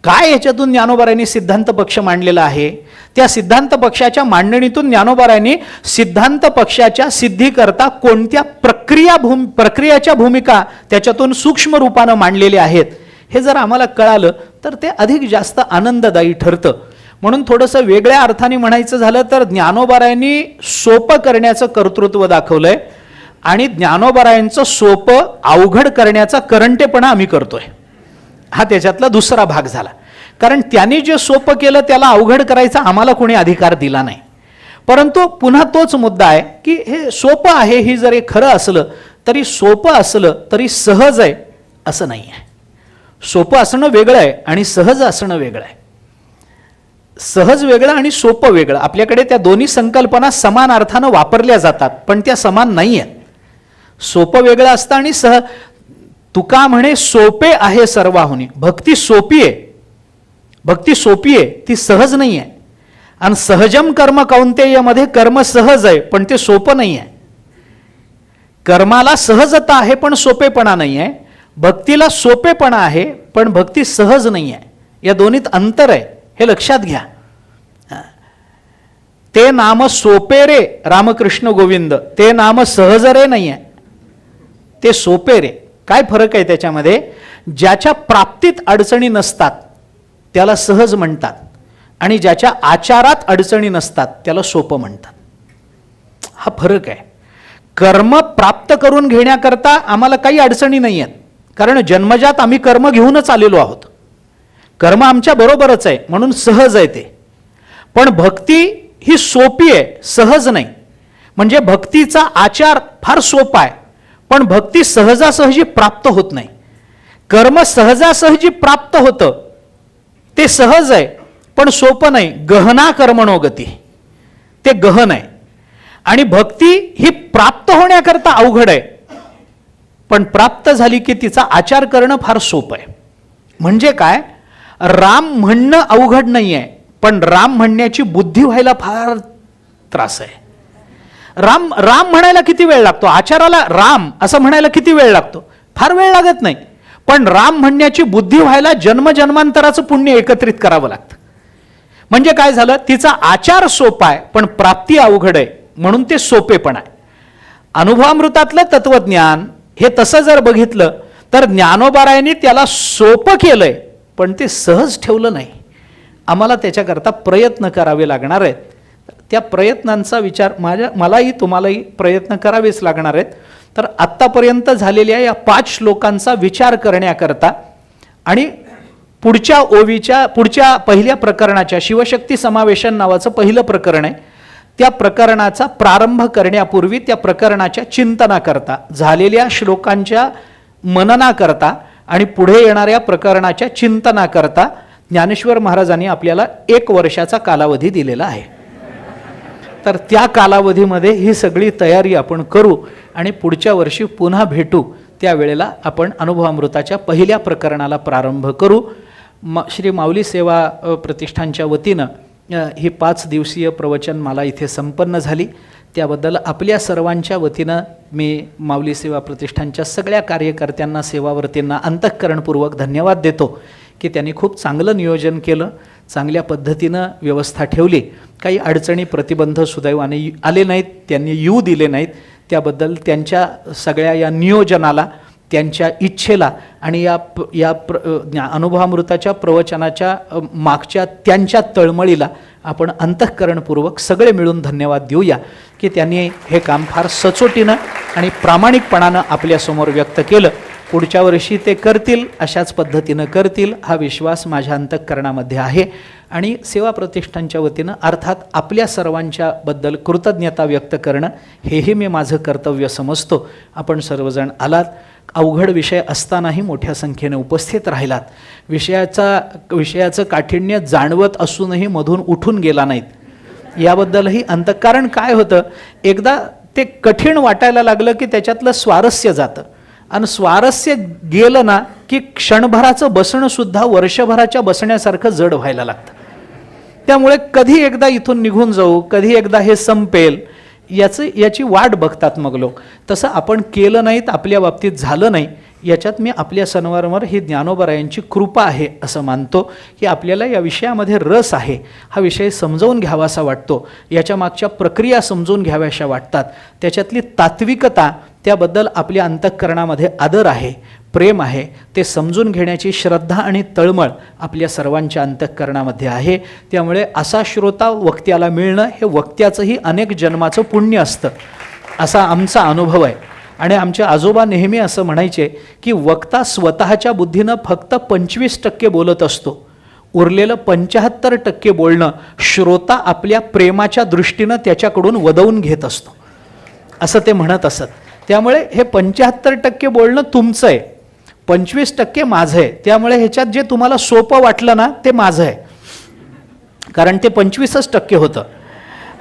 काय याच्यातून ज्ञानोबारायांनी सिद्धांत पक्ष मांडलेला आहे. त्या सिद्धांत पक्षाच्या मांडणीतून ज्ञानोबारायांनी सिद्धांत पक्षाच्या सिद्धीकरता कोणत्या प्रक्रियाच्या भूमिका त्याच्यातून सूक्ष्म रूपानं मांडलेल्या आहेत हे जर आम्हाला कळालं तर ते अधिक जास्त आनंददायी ठरतं. म्हणून थोडंसं वेगळ्या अर्थाने म्हणायचं झालं तर ज्ञानोबारायांनी सोपं करण्याचं कर्तृत्व दाखवलंय, आणि ज्ञानोबारायांचं सोपं अवघड करण्याचा करंटेपणा आम्ही करतोय. हा त्याच्यातला दुसरा भाग झाला. कारण त्यांनी जे सोपं केलं त्याला अवघड करायचा आम्हाला कोणी अधिकार दिला नाही. परंतु पुन्हा तोच मुद्दा आहे की हे सोपं आहे, ही जर खरं असलं तरी सोपं असलं तरी सहज आहे असं नाही आहे. सोपं असणं वेगळं आहे आणि सहज असणं वेगळं आहे. सहज वेगळं आणि सोपं वेगळं. आपल्याकडे त्या दोन्ही संकल्पना समान अर्थानं वापरल्या जातात, पण त्या समान नाही आहेत. सोपं वेगळं असतं आणि तुका म्हणे सोपे आहे सर्वाहुनी. भक्ती सोपी आहे, भक्ती सोपी आहे, ती सहज नाही आहे. आणि सहजम कर्म कौंतेयमध्ये कर्म सहज आहे, पण ते सोपं नाही आहे. कर्माला सहजता आहे पण सोपेपणा नाही आहे. भक्तीला सोपेपणा आहे पण भक्ती सहज नाही आहे. या दोन्हीत अंतर आहे, हे लक्षात घ्या. ते नाम सोपे रे रामकृष्ण गोविंद, ते नाम सहज रे नाही आहे, ते सोपे रे. काय फरक आहे त्याच्यामध्ये? ज्याच्या प्राप्तीत अडचणी नसतात त्याला सहज म्हणतात, आणि ज्याच्या आचारात अडचणी नसतात त्याला सोपं म्हणतात. हा फरक आहे. कर्म प्राप्त करून घेण्याकरता आम्हाला काही अडचणी नाही आहेत, कारण जन्मजात आम्ही कर्म घेऊनच आलेलो आहोत. कर्म आमच्या बरोबरच आहे म्हणून सहज आहे ते. पण भक्ती ही सोपी आहे, सहज नाही. म्हणजे भक्तीचा आचार फार सोपा आहे, पण भक्ती सहजासहजी प्राप्त होत नाही. कर्म सहजासहजी प्राप्त होतं, ते सहज आहे पण सोपं नाही. गहना कर्मणो गती, ते गहन आहे. आणि भक्ती ही प्राप्त होण्याकरता अवघड आहे, पण प्राप्त झाली की तिचा आचार करणं फार सोपं आहे. म्हणजे काय, राम म्हणणं अवघड नाही आहे, पण राम म्हणण्याची बुद्धी व्हायला फार त्रास आहे. राम राम म्हणायला किती वेळ लागतो, आचाराला राम असं म्हणायला किती वेळ लागतो, फार वेळ लागत नाही. पण राम म्हणण्याची बुद्धी व्हायला जन्मजन्मांतराचं पुण्य एकत्रित करावं लागतं. म्हणजे काय झालं, तिचा आचार सोपा आहे पण प्राप्ती अवघड आहे, म्हणून ते सोपेपण आहे. अनुभवामृतातलं तत्वज्ञान हे तसं जर बघितलं तर ज्ञानोबारायांनी त्याला सोपं केलंय पण ते सहज ठेवलं नाही. आम्हाला त्याच्याकरता प्रयत्न करावे लागणार आहेत. त्या प्रयत्नांचा विचार मलाही तुम्हालाही प्रयत्न करावेच लागणार आहेत. तर आत्तापर्यंत झालेल्या या 5 श्लोकांचा विचार करण्याकरता आणि पुढच्या ओवीच्या पुढच्या पहिल्या प्रकरणाच्या शिवशक्ती समावेशन नावाचं पहिलं प्रकरण आहे, त्या प्रकरणाचा प्रारंभ करण्यापूर्वी त्या प्रकरणाच्या चिंतनाकरता, झालेल्या श्लोकांच्या मननाकरता आणि पुढे येणाऱ्या प्रकरणाच्या चिंतनाकरता ज्ञानेश्वर महाराजांनी आपल्याला 1 वर्षाचा कालावधी दिलेला आहे. तर त्या कालावधीमध्ये ही सगळी तयारी आपण करू आणि पुढच्या वर्षी पुन्हा भेटू. त्यावेळेला आपण अनुभवामृताच्या पहिल्या प्रकरणाला प्रारंभ करू. श्री माऊली सेवा प्रतिष्ठानच्या वतीनं ही 5 दिवसीय प्रवचनमाला इथे संपन्न झाली. त्याबद्दल आपल्या सर्वांच्या वतीनं मी माऊली सेवा प्रतिष्ठानच्या सगळ्या कार्यकर्त्यांना, सेवावर्तींना अंतःकरणपूर्वक धन्यवाद देतो की त्यांनी खूप चांगलं नियोजन केलं, चांगल्या पद्धतीनं व्यवस्था ठेवली. काही अडचणी, प्रतिबंध सुदैवाने आले नाहीत, त्यांनी येऊ दिले नाहीत. त्याबद्दल त्यांच्या सगळ्या या नियोजनाला, त्यांच्या इच्छेला आणि या अनुभवामृताच्या प्रवचनाच्या मागच्या त्यांच्या तळमळीला आपण अंतःकरणपूर्वक सगळे मिळून धन्यवाद देऊया की त्यांनी हे काम फार सचोटीनं आणि प्रामाणिकपणानं आपल्यासमोर व्यक्त केलं. पुढच्या वर्षी ते करतील, अशाच पद्धतीनं करतील हा विश्वास माझ्या अंतःकरणामध्ये आहे. आणि सेवा प्रतिष्ठानच्या वतीनं अर्थात आपल्या सर्वांच्या बद्दल कृतज्ञता व्यक्त करणं हेही मी माझं कर्तव्य समजतो. आपण सर्वजण आलात, अवघड विषय असतानाही मोठ्या संख्येने उपस्थित राहिलात, विषयाचं काठिण्य जाणवत असूनही मधून उठून गेला नाहीत, याबद्दलही कारण काय होतं, एकदा ते कठीण वाटायला लागलं की त्याच्यातलं स्वारस्य जातं आणि स्वारस्य गेलं ना की क्षणभराचं बसणं सुद्धा वर्षभराच्या बसण्यासारखं जड व्हायला लागतं. त्यामुळे कधी एकदा इथून निघून जाऊ, कधी एकदा हे संपेल याची वाट बघतात मग लोक. तसं आपण केलं नाहीत, आपल्या बाबतीत झालं नाही. याच्यात मी आपल्या सन्मारावर ही ज्ञानोबरायांची कृपा आहे असं मानतो की आपल्याला या विषयामध्ये रस आहे, हा विषय समजावून घ्यावासा वाटतो, याच्या मागच्या प्रक्रिया समजून घ्याव्याशा वाटतात, त्याच्यातली तात्विकता, त्याबद्दल आपल्या अंतःकरणामध्ये आदर आहे, प्रेम आहे, ते समजून घेण्याची श्रद्धा आणि तळमळ आपल्या सर्वांच्या अंतःकरणामध्ये आहे. त्यामुळे असा श्रोता वक्त्याला मिळणं हे वक्त्याचंही अनेक जन्माचं पुण्य असतं, असा आमचा अनुभव आहे. आणि आमचे आजोबा नेहमी असं म्हणायचे की वक्ता स्वतःच्या बुद्धीनं फक्त 25% बोलत असतो, उरलेलं 75% बोलणं श्रोता आपल्या प्रेमाच्या दृष्टीनं त्याच्याकडून वदवून घेत असतो, असं ते म्हणत असत. त्यामुळे हे 75% बोलणं तुमचं आहे, 25% माझं आहे. त्यामुळे ह्याच्यात जे तुम्हाला सोपं वाटलं ना ते माझं आहे, कारण ते 25% होतं.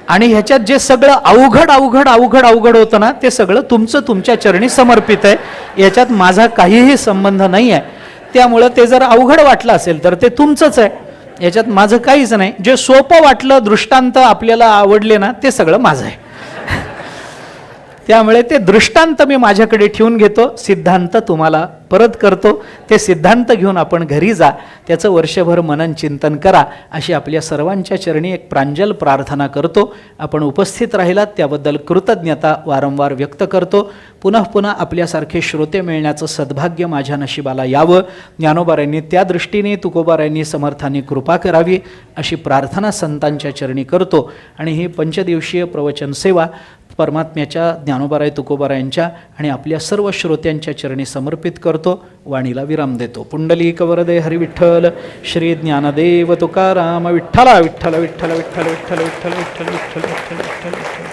आणि ह्याच्यात जे सगळं अवघड अवघड अवघड अवघड होतं ना ते सगळं तुमचं तुमच्या चरणी समर्पित आहे, याच्यात माझा काहीही संबंध नाही आहे. त्यामुळं ते जर अवघड वाटलं असेल तर ते तुमचंच आहे, याच्यात माझं काहीच नाही. जे सोपं वाटलं, दृष्टांत आपल्याला आवडले ना ते सगळं माझं आहे. त्यामुळे ते दृष्टांत मी माझ्याकडे ठेवून घेतो, सिद्धांत तुम्हाला परत करतो. ते सिद्धांत घेऊन आपण घरी जा, त्याचं वर्षभर मनन चिंतन करा, अशी आपल्या सर्वांच्या चरणी एक प्रांजल प्रार्थना करतो. आपण उपस्थित राहिलात त्याबद्दल कृतज्ञता वारंवार व्यक्त करतो. पुन्हा पुन्हा आपल्यासारखे श्रोते मिळण्याचं सद्भाग्य माझ्या नशिबाला यावं, ज्ञानोबारायांनी त्या दृष्टीने, तुकोबारायांनी समर्थांनी कृपा करावी अशी प्रार्थना संतांच्या चरणी करतो. आणि ही 5 दिवसीय प्रवचन सेवा परमात्म्याच्या, ज्ञानोबाराय तुकोबारायांच्या आणि आपल्या सर्व श्रोत्यांच्या चरणी समर्पित करतो. वाणीला विराम देतो. पुंडलिक वरदे हरी विठ्ठल, श्री ज्ञानदेव तुकाराम विठ्ठला विठ्ठल विठ्ठल विठ्ठल विठ्ठल विठ्ठल विठ्ठल विठ्ठल विठ्ठल विठ्ठल विठ्ठल.